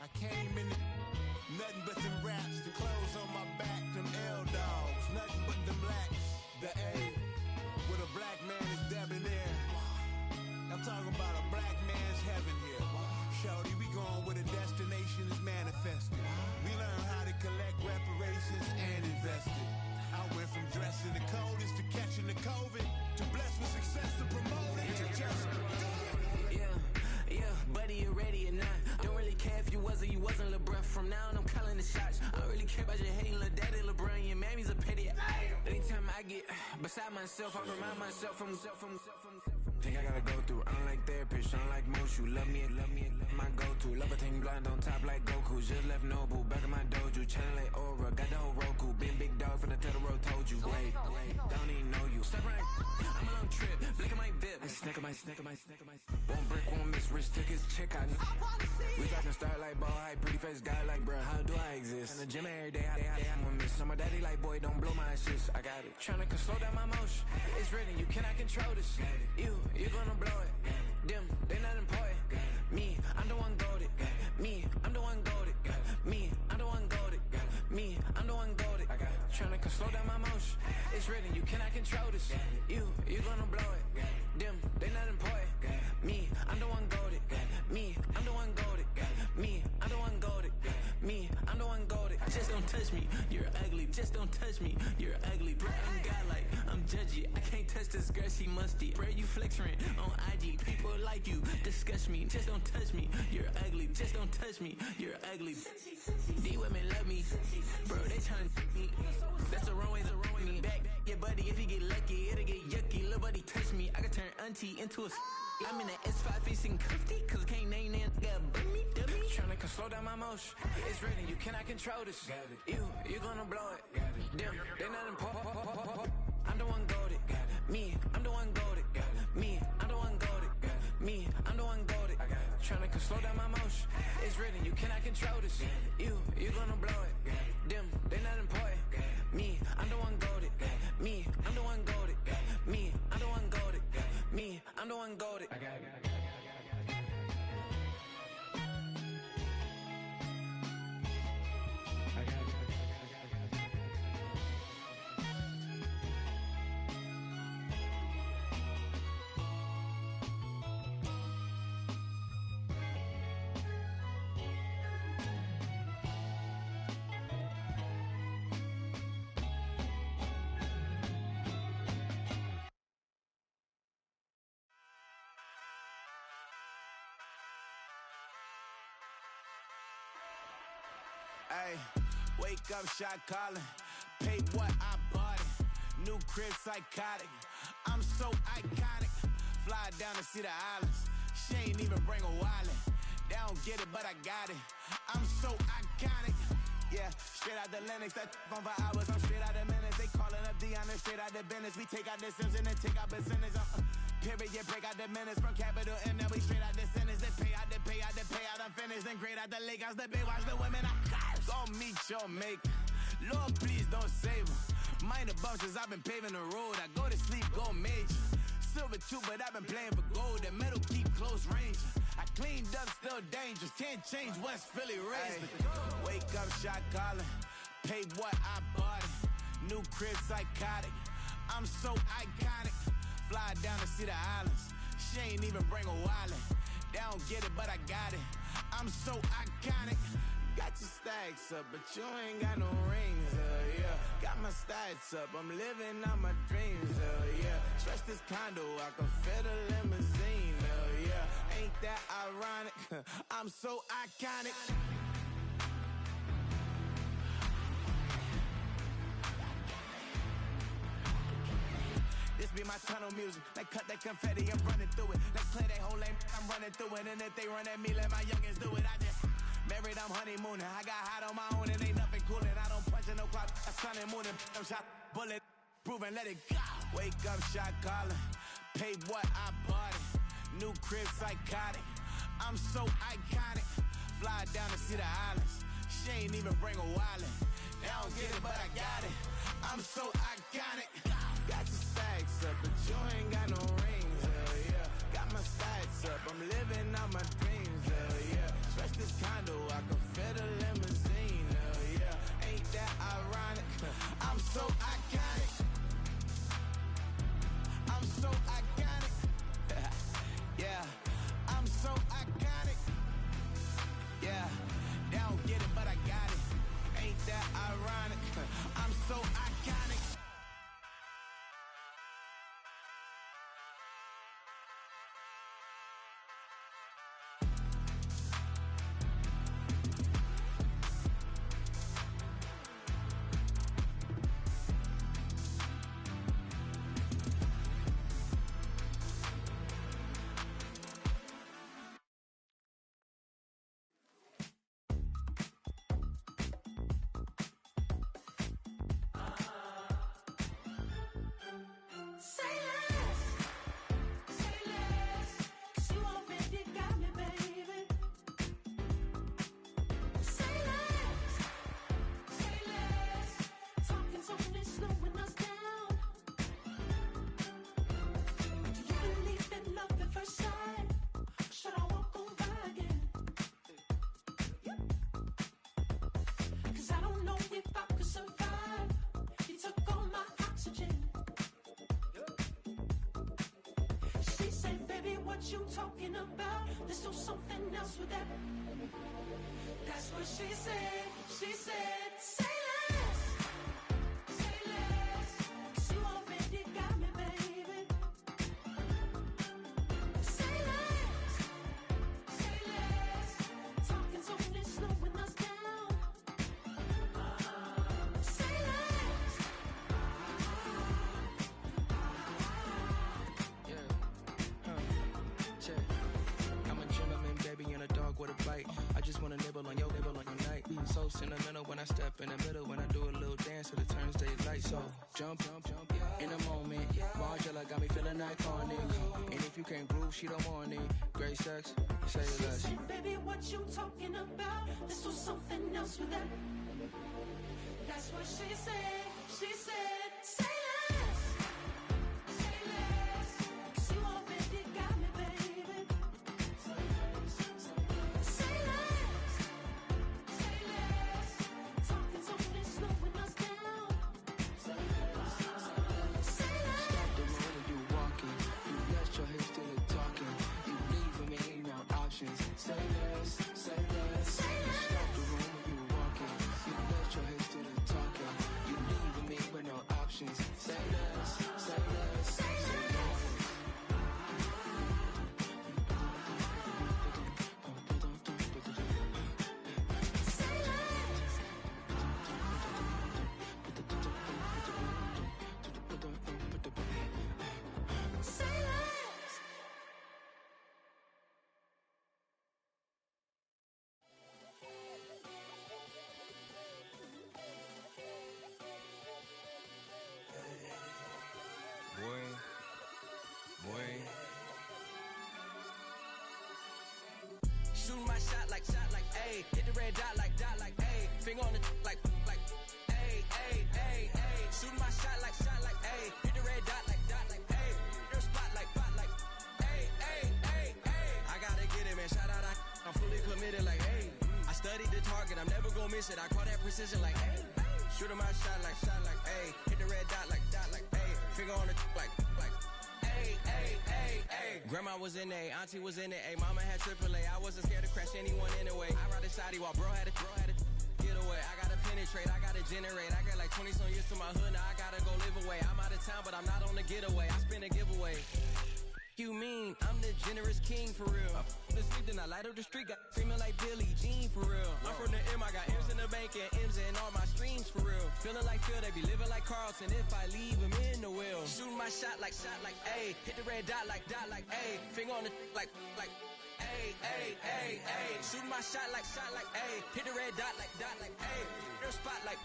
[SPEAKER 7] I came in nothing but them raps, the clothes on my back, them L-dogs, nothing but them blacks. The A, with a black man is debonair. I'm talking about a black man's heaven here. Shorty, we going where the destination is manifested. We learn how to collect reparations and invest it. I went from dressing the coldest to catching the COVID, to blessed with success to promote it, to just do it.
[SPEAKER 10] Yeah, buddy, you ready or not? Don't really care if you was or you wasn't LeBron. From now on, I'm calling the shots. I don't really care about your hating little daddy LeBron. Your mammy's a pity. Anytime I get beside myself, I remind myself from think I gotta go through. I don't like therapists, I don't like most. You love me, my go-to. Love a thing blind on top like Goku. Just left Noble, back in my dojo. Channel like Aura, got the whole Roku. Been big dog from the Tether Road, told you. Wait, don't even know you. Step right, I'm a long trip, look at my VIP. I snack on my. One brick, one miss, rich took his check out. We talking start like ball hype, pretty face guy like, bruh, how do I exist? In the gym every day, I'm a miss. So my daddy like, boy, don't blow my assist. I got it. Tryna slow down my motion. It's written, you cannot control this. You gonna blow it. Them, they not important. Me, I'm the one goaded. Me, I'm the one goaded. Me, I'm the one goaded. Me, I'm the one goaded. Tryna slow down my motion. It's written, you cannot control this. You gonna blow it. Them, they not important. Me, I'm the one goaded. Me, I'm the one goaded. Me, I'm the one goaded. Me, I'm the one goaded. Just don't touch me, you're ugly. Just don't touch me, you're ugly. Bro, I'm godlike, I'm judgy. I can't touch this girl, she musty. Bro, you flexing on IG. People like you disgust me. Just don't touch me, you're ugly. Just don't touch me, you're ugly. These women love me, bro, they tryna me. That's the wrong way, back your buddy. If you get lucky, it'll get yucky. Little buddy touch me, I can turn auntie into a I'm in the S5 facing cuffy, cause I can't name that guy burn me, dummy. Tryna slow down my motion. It's written, you cannot control this. You gonna blow it. Them, they not important. I'm the one goaded. Me, I'm the one goaded. Me, I'm the one goaded. Me, I'm the one goaded. Tryna slow down my motion. It's written, you cannot control this. You gonna blow it. Them, they not important. Me, I'm the one goaded. Me, I'm the one goaded. Me, I'm the one goaded. Me, I'm the one goaded.
[SPEAKER 11] Ay, wake up, shot calling. Pay what I bought it. New crib, psychotic. I'm so iconic. Fly down to see the islands. She ain't even bring a wallet. They don't get it, but I got it. I'm so iconic. Yeah, straight out the Lennox. That on for hours. I'm straight out the minutes. They calling up Dion and straight out the business. We take out the Sims and then take out percentage. Period, break out the minutes from capital M. Now we straight out the sentence. Then pay out the payout. I'm finished. Then grade out the Lakers. The bay watch the women. I got it. Go meet your maker. Lord, please don't save them. Minor bumps as I've been paving the road. I go to sleep, go major. Silver too, but I've been playing for gold. The metal keep close range. I cleaned up, still dangerous. Can't change West Philly raised. Wake up, shot calling. Pay what I bought it. New crib, psychotic. I'm so iconic. Fly down to see the islands. She ain't even bring a wallet. They don't get it, but I got it. I'm so iconic. Got your stacks up, but you ain't got no rings, yeah. Got my stats up, I'm living out my dreams, yeah. Stretch this condo, I can fit a limousine, yeah. Ain't that ironic? I'm so iconic. This be my tunnel music. Like cut that confetti, I'm running through it. Like play that whole lane, I'm running through it. And if they run at me, let my youngins do it. I just married, I'm honeymooning. I got hot on my own and ain't nothing coolin'. I don't punch in no clock, a sun and moon. I'm shot, bullet, proven, let it go. Wake up, shot calling. Pay what I bought it. New crib, psychotic. I'm so iconic. Fly down to see the islands. She ain't even bring a wallet. They don't get it, but I got it. I'm so iconic. Got your stacks up, but you ain't got no rings, yeah. Got my stats up, I'm living out my dreams, yeah. Stretch this condo, I can fit a limousine, yeah. Ain't that ironic? I'm so iconic. I'm so iconic. Yeah, I'm so iconic. Yeah, they don't get it, but I got it. Ain't that ironic? I'm so iconic.
[SPEAKER 2] what you talking about. There's still something else with that. That's what she said. She said, say less. Say less. 'Cause you already got me, baby. Say less. Say less. Talking's only slowing us down. Say less.
[SPEAKER 10] Check. I'm a gentleman, baby, and a dog with a bite. I just wanna nibble on your night. So sentimental when I step in the middle. When I do a little dance till it turns daylight. So jump, in a moment. Margella got me feeling iconic. And if you can't groove, she don't want it. Great sex, say less.
[SPEAKER 2] Baby, what you talking about? There's still something else with that. That's what she said. She said, say less. Say less. 'Cause you already got me, baby. Say less. Say less. Talking's only slowing us down. Say less. Say less.
[SPEAKER 10] Stop the room when you walking. You let your hips do the talking. You leaving me no options. Say less, say less.
[SPEAKER 2] Say less.
[SPEAKER 10] Stop the room when you walking. You let your hips do the talking. You leaving me with no options. Say less, say less, say less.
[SPEAKER 2] Say less.
[SPEAKER 10] Boy. Shooting my shot like, ayy. Hit the red dot like, ayy. Finger on the like, ayy, ayy, ayy, ayy. Shooting my shot like, ayy. Hit the red dot like, ayy. Their spot like, ayy, ayy, ayy, ayy. I gotta get it, man. Shout out, I'm fully committed like, ayy. I studied the target, I'm never gonna miss it. I call that precision like, ayy. Shooting my shot like, ayy. Hit the red dot like, ayy. Finger on the like, ayy, ayy, ayy, ayy. Grandma was in A, auntie was in it, ayy. Mama had AAA, I wasn't scared to crash anyone anyway. I ride a shotty while bro had a get away. I gotta penetrate, I gotta generate. I got like 20 some years to my hood, now I gotta go live away. I'm out of town, but I'm not on the getaway. I spin a giveaway. You mean I'm the generous king for real? I the sleep, then I light up the street, got screaming like Billie Jean for real. I'm from the M, I got M's in the bank and M's in all my streams for real. Feeling like Phil, they be living like Carlton if I leave him in the wheel. Shooting my shot like, ayy. Hit the red dot like, ayy. Finger on the like, ayy, ayy, ayy, ayy. Shooting my shot like, ayy. Hit the red dot like, ayy. Their spot like,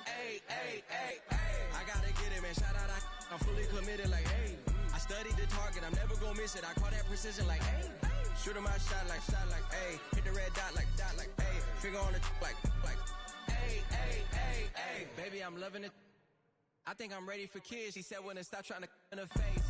[SPEAKER 10] ayy, ayy, ayy, ayy. I gotta get it, man. Shout out, I'm fully committed like, ayy. I studied the target, I'm never gonna miss it. I call that precision like, ayy. Shooting my shot like, ayy. Hit the red dot like, ayy. Finger on the like, ayy, ayy, ayy, ayy. Baby, I'm loving it. I think I'm ready for kids. She said when it stop trying to in her face.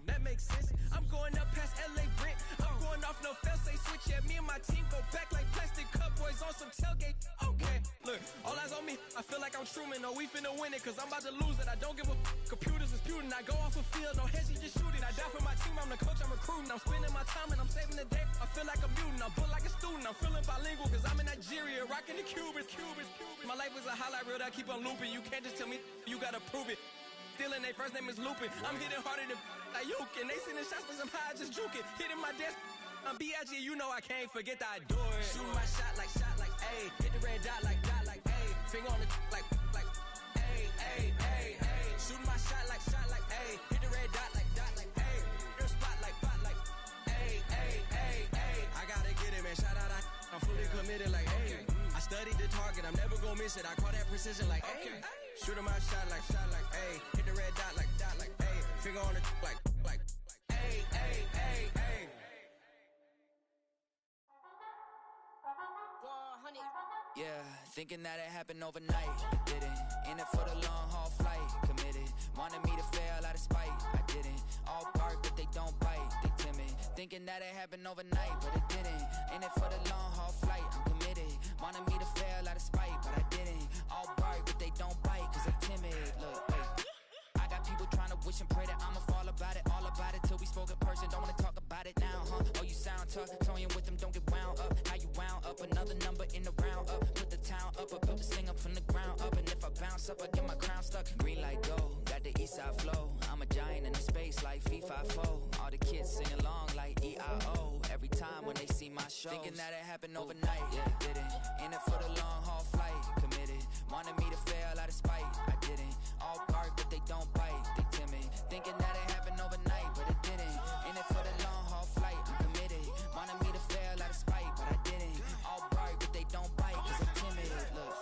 [SPEAKER 10] That makes sense. I'm going up past LA Brent. I'm going off no fail, say switch. Yeah, me and my team go back like plastic cup boys on some tailgate. Okay, look, all eyes on me. I feel like I'm Truman. No, we finna win it, cause I'm about to lose it. I don't give a computers is putin'. I go off a field, no heads, you just shooting. I die for my team, I'm the coach, I'm recruiting. I'm spending my time and I'm saving the day. I feel like a mutant, I'm built like a student. I'm feeling bilingual, cause I'm in Nigeria, rocking the Cubans. My life is a highlight reel that I keep on looping. You can't just tell me, you gotta prove it. Stealing, they first name is Lupin. I'm hitting harder than like Yuke. And they sending shots, but I'm high, just juke it. Hitting my desk, I'm B.I.G. You know I can't forget that I do it. Shooting my shot like, ayy. Hit the red dot like, ayy. Finger on the like, ayy, ayy, ayy, ayy. Shooting my shot like, ayy. Hit the red dot like, ayy. Their spot like, ayy, ayy, ayy, ayy. I gotta get it, man. Shout out, I'm fully committed like, ayy. I studied the target, I'm never gonna miss it. I call that precision like, ayy. Shooting my shot like, ayy. Hit the red dot like, ayy. Finger on the like, ayy, ayy, ayy, ayy.
[SPEAKER 12] 100. Yeah, thinking that it happened overnight. It didn't. In it for the long haul flight. Committed. Wanted me to fail out of spite. I didn't. All bark, but they don't bite. They timid. Thinking that it happened overnight, but it didn't. In it for the long haul flight. I'm committed. Wanted me to fail out of spite, but I didn't. All bark, but they don't bite, cause I'm timid. Look, hey. I got People trying to wish and pray that I'ma fall about it. All about it till we spoke in person. Don't wanna talk about it now, huh? Oh, you sound tough. Toying with them, don't get wound up. How you wound up? Another number in the round up. Put the town up. I built this thing up from the ground up. And if I bounce up, I get my crown stuck. Green light go, got the east side flow. I'm a giant in the space like FIFA 4. All the kids sing along like EIO. Every time when they see my show, thinking that it happened overnight. Yeah, it didn't. In it for the long haul flight. Committed. Wanted me to fail out of spite. I didn't. All bark, but they don't bite. They timid. Thinking that it happened overnight, but it didn't. In it for the long haul flight. I'm committed. Wanted me to fail out of spite, but I didn't. All bark, but they don't bite, cause I'm timid. Look,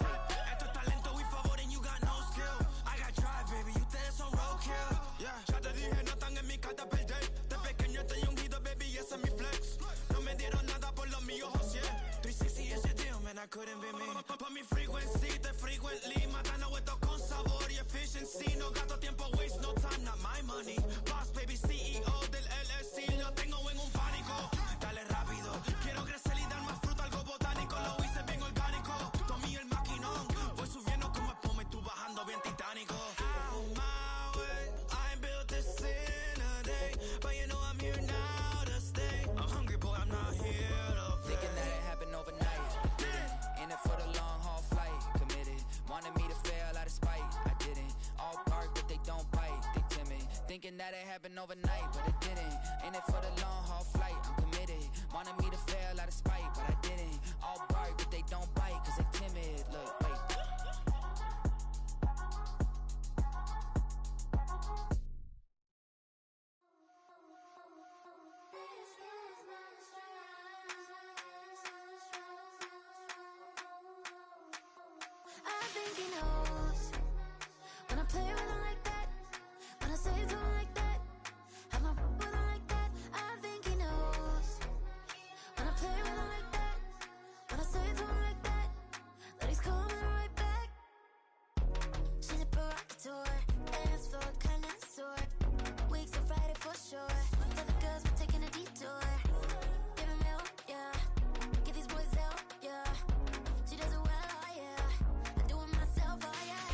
[SPEAKER 10] Esto es talento y favor and you got no skill. I got drive, baby, ustedes son roadkill. Yeah, ya te dije, no están en mi carta perder. De pequeño estoy ungido, baby, y ese es mi flex. No me dieron nada por lo mío, José. 360 is your deal, man, I couldn't be me. Pa' mi frequency, te frequently. Matando esto con sabor y efficiency. No gasto tiempo, waste no time, not my money. Boss, baby, CEO del LLC. Lo tengo en un pánico. Dale rápido, quiero crecer y dar más fruta, algo botánico. Lo hice bien orgánico. Tomé el maquinón. Voy subiendo como espuma y tú bajando bien titánico. Out my way, I ain't built this in a day. But you know I'm here now to stay. I'm hungry, boy, I'm not here to play.
[SPEAKER 12] thinking that it happened overnight. Didn't. In it for the long haul flight. Committed. Wanted me to fail out of spite. I didn't. All bark, but they don't bite. They timid. Thinking that it happened overnight, but it didn't. In it for the long haul flight. I'm committed. Wanted me to fail out of spite, but I didn't. All bark, but they don't bite, cause they timid. Look, wait.
[SPEAKER 9] I think he knows when I play with him like that, when I say it to him like that, have my with him like that. I think he knows when I play with him like that, when I say it to him like that, that he's coming right back. She's a provocateur, dance floor connoisseur. Weeks on Friday for sure. Tell the girls we're taking a detour. Give him help, yeah. Get these boys help, yeah. She does it well, oh yeah. I do it myself, oh yeah.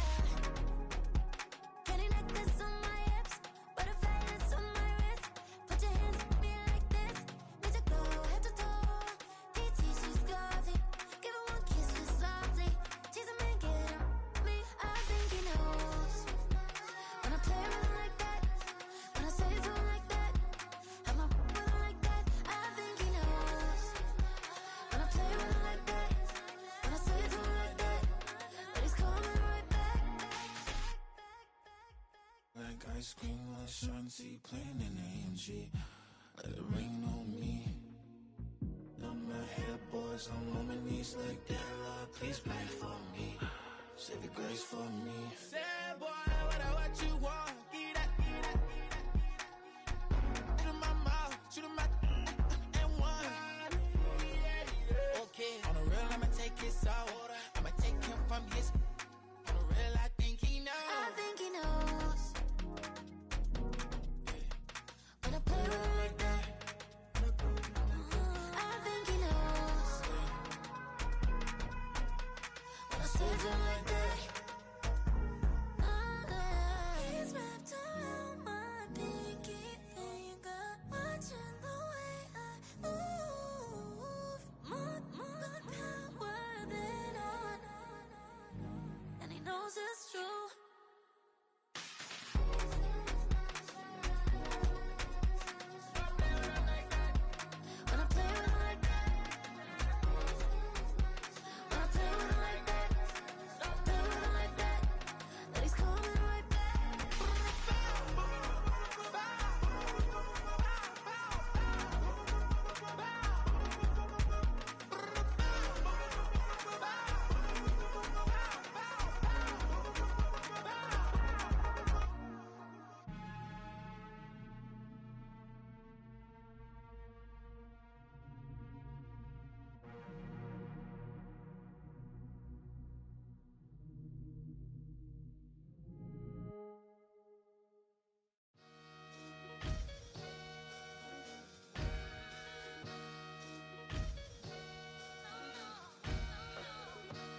[SPEAKER 9] Candy necklace on my hips, butterflies on my wrist. Put your hands on me like this. Need to go head to toe. PT, she's glossy. Give her one kiss just softly. She's a man, get him me. I think he knows when I play with him like that, when I say it to him like that, have my with him like that. I think he knows when I play with him like that, when I say it to him like that, that he's coming right back.
[SPEAKER 7] Like ice cream, with Shanti playing in AMG. Let it rain on me. On my head, boys, I'm on my knees like that. Lord, please pray for me. Save your grace for me.
[SPEAKER 10] Sad boy, what you want? Get that, get that, get that. Shoot in my mouth, shoot in my and one. Okay, on the real, I'ma take his out. I'ma take him from his. On the real, I think he knows.
[SPEAKER 9] I think he knows when I play with him like that. I think he knows when I say it to him like that. He's wrapped around my pinky finger, watching the way I move. More power than on, and he knows it's true. When I play with him like that, when I play with him like that, play with him like that, that he's coming right back.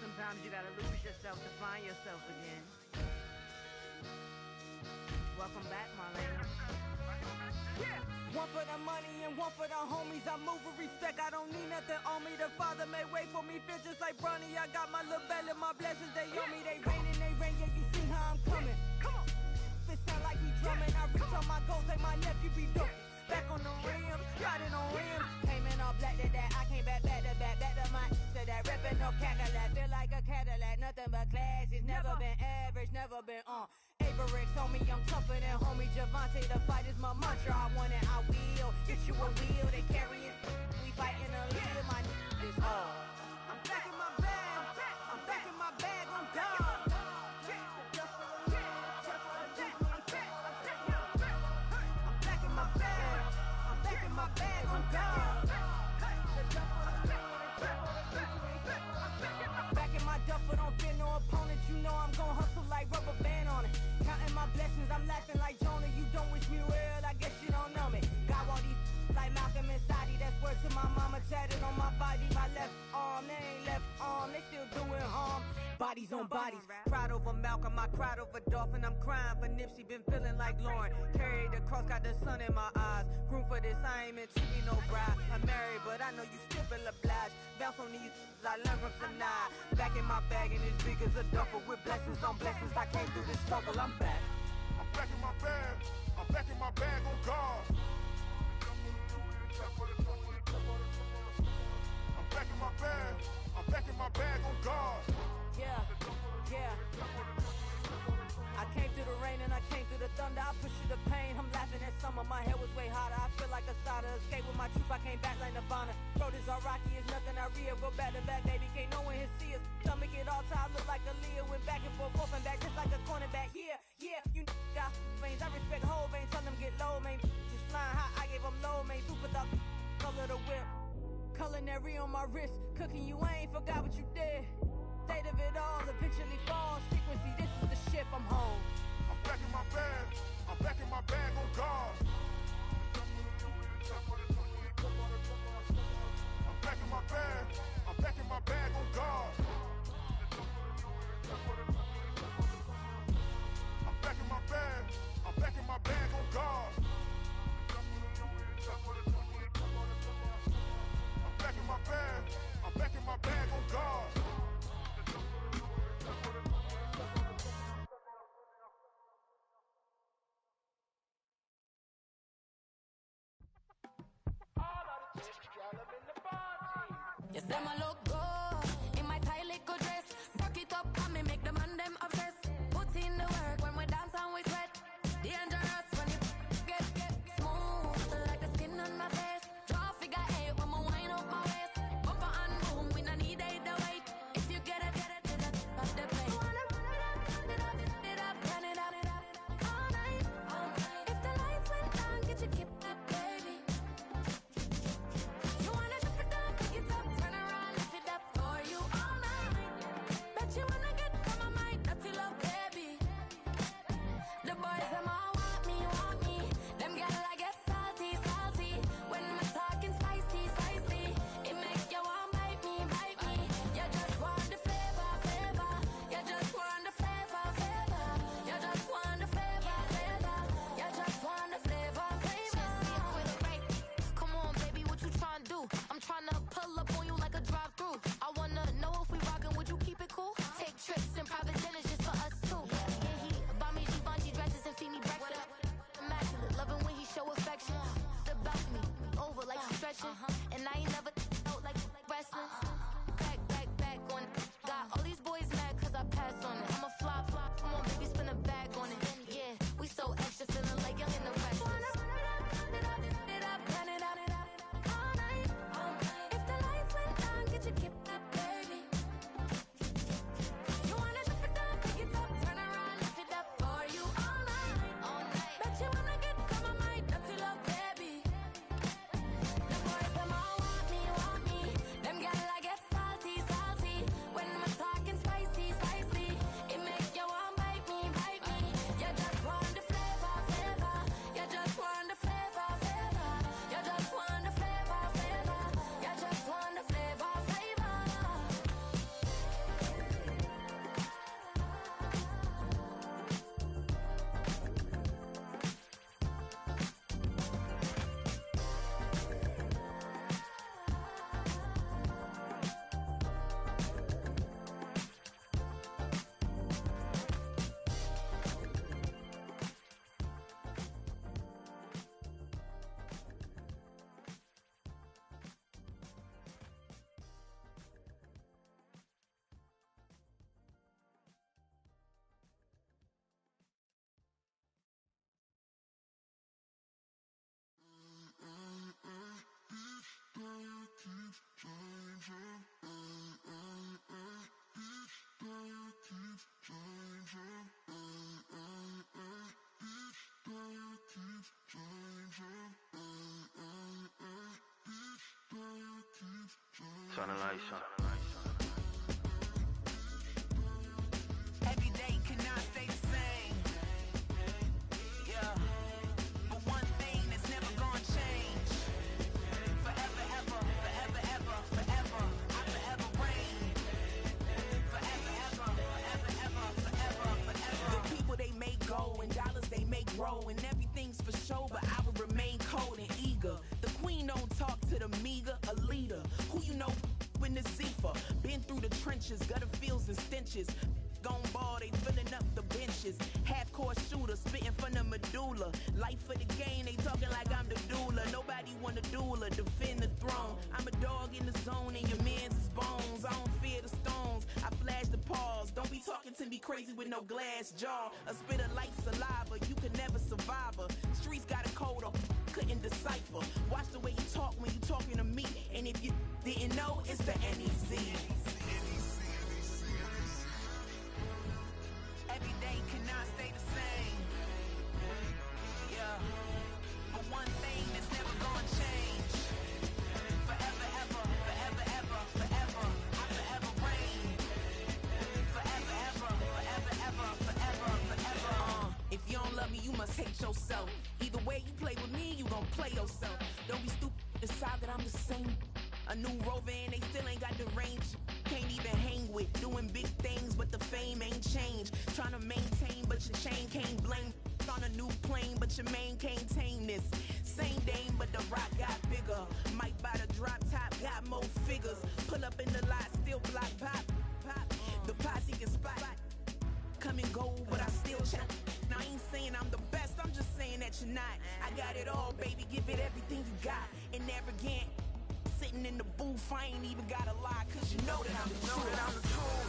[SPEAKER 1] Sometimes you gotta lose yourself to find yourself again. Welcome back, Marlena.
[SPEAKER 2] One for the money and one for the homies. I move with respect, I don't need nothing on me. The Father may wait for me, feel just like Bronny. I got my little belly, my blessings, they on me. They rain, yeah, you see how I'm coming. Come on. It sound like we drumming. I reach on my goals like my nephew be dumping. Back on the rims, riding on rims. Came in all black to that, I came back to back to my to that ripping off Cadillac. Feel like a Cadillac, nothing but class. It's never been average, never been on. Averex on me, I'm tougher than homie Javante. The fight is my mantra, I want it, I will. Get you a wheel, they carry it. We fighting a little, my is all. I'm back in my bag, I'm back in my bag, I'm gone. Back in my duffel, don't fear no opponent. You know I'm gon' hustle like rubber band on it. Counting my blessings, I'm laughing like Jonah. You don't wish me well, I guess you don't know me. Got all these like Malcolm and Sadie. That's word to my mama, tatted on my body. My left arm, they ain't left arm, they still doing harm. Bodies on bodies, cried over Malcolm, I cried over Dolphin. I'm crying for Nipsey, been feeling like Lauren. Carried the cross, got the sun in my eyes. Groom for this, I ain't meant to be no bride. I'm married, but I know you still feel obliged. Bounce on these, I learned from tonight. Back in my bag and as big as a duffel with blessings on blessings. I came through this struggle, I'm back.
[SPEAKER 13] I'm back in my bag, I'm back in my bag on guard. I'm back in my bag, I'm back in my bag on guard.
[SPEAKER 2] Yeah, yeah. I came through the rain and I came through the thunder. I push through the pain, I'm laughing at summer. My hair was way hotter, I feel like a soda. Escape with my truth, I came back like Nirvana. Throat is all rocky, it's nothing I real. Go back to back, baby, can't no one here see us. Stomach it all tied, look like a Leah. Went back and forth and back, just like a cornerback. Yeah, yeah, you got veins, I respect whole veins. Tell them get low, man. Just flying high, I gave them low, man. Super the color the whip. Culinary on my wrist, cooking you, I ain't forgot what you did. State of it all, eventually falls. Frequency, this is the ship, I'm home.
[SPEAKER 13] I'm back in my bag, I'm back in my bag on guard. I'm back in my bag, I'm back in my bag on guard. I'm back in my bag, I'm back in my bag on guard. I'm back in my bag, I'm back in my bag on guard.
[SPEAKER 14] Yes, them a look good in my tight little dress. Rock it up and me make the man them obsessed. Put in the work when we dance and we sweat. Dangerous when you get smooth like the skin on my face. Draw figure eight when we wind up my waist. Bumper and boom, we no need either weight. If you get it, to the top of the plate. Wanna run it up, run it up, all night. If the lights went down, get your kip up, baby. You wanna drop it down, pick it up, turn around, lift it up for you all night.
[SPEAKER 15] Turn the lights on.
[SPEAKER 2] Every day cannot stay the same. Yeah. But one thing that's never gonna change. Forever, ever, forever, ever, forever. I forever reign. Forever, ever, forever, ever, forever, forever. The people they make go and dollars they make grow and everything's for show, but I will remain cold and eager. The queen don't talk to the meager, a leader. Who you know in the Zephyr? Been through the trenches, gutter fields and stenches. Gone ball, they filling up the benches. Half-court shooter, spitting from the medulla. Life for the game, they talking like I'm the doula. Nobody wanna duel or defend the throne. I'm a dog in the zone and your man's is bones. I don't fear the stones, I flash the paws. Don't be talking to me crazy with no glass jaw. A spit of light saliva, you could never survive her. Streets got a code up, couldn't decipher. Watch the way you talk when you talking to me. And if you didn't know, it's the NEC. Every day cannot stay the same. Yeah. But one thing that's never gonna change. Forever, ever, forever, ever, forever. I forever reign. Forever, ever, forever, ever, forever, forever. If you don't love me, you must hate yourself. Either way you play with me, you gon' play yourself. Don't be stupid, decide that I'm the same. A new Rover and they still ain't got the range. Can't even hang with, doing big things, but the fame ain't changed. Trying to maintain, but your chain can't blame. On a new plane, but your main can't tame this. Same dame, but the rock got bigger. Might buy the drop top, got more figures. Pull up in the lot, still block pop. The posse can spot. Come and go, but I still check. Now I ain't saying I'm the best, I'm just saying that you're not. I got it all, baby, give it everything you got. And arrogant, sitting in the booth, I ain't even gotta lie, cause you know that I'm the truth.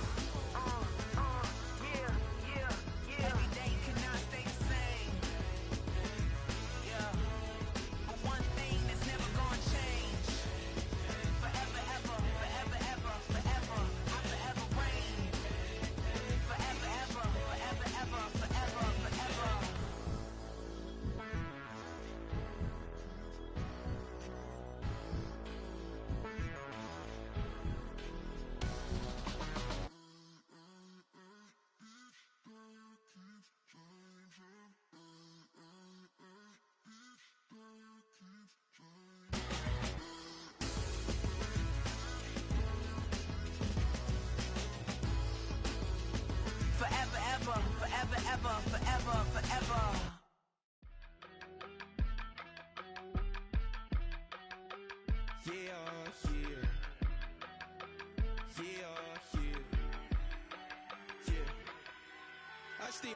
[SPEAKER 2] Yeah. Every day cannot stay the same. Yeah. But one thing that's never gonna change. Forever, ever, forever, ever, forever. I forever reign. Forever, ever, forever, ever, forever, forever. Forever, ever, forever, ever, forever, forever.
[SPEAKER 10] Yeah. I stay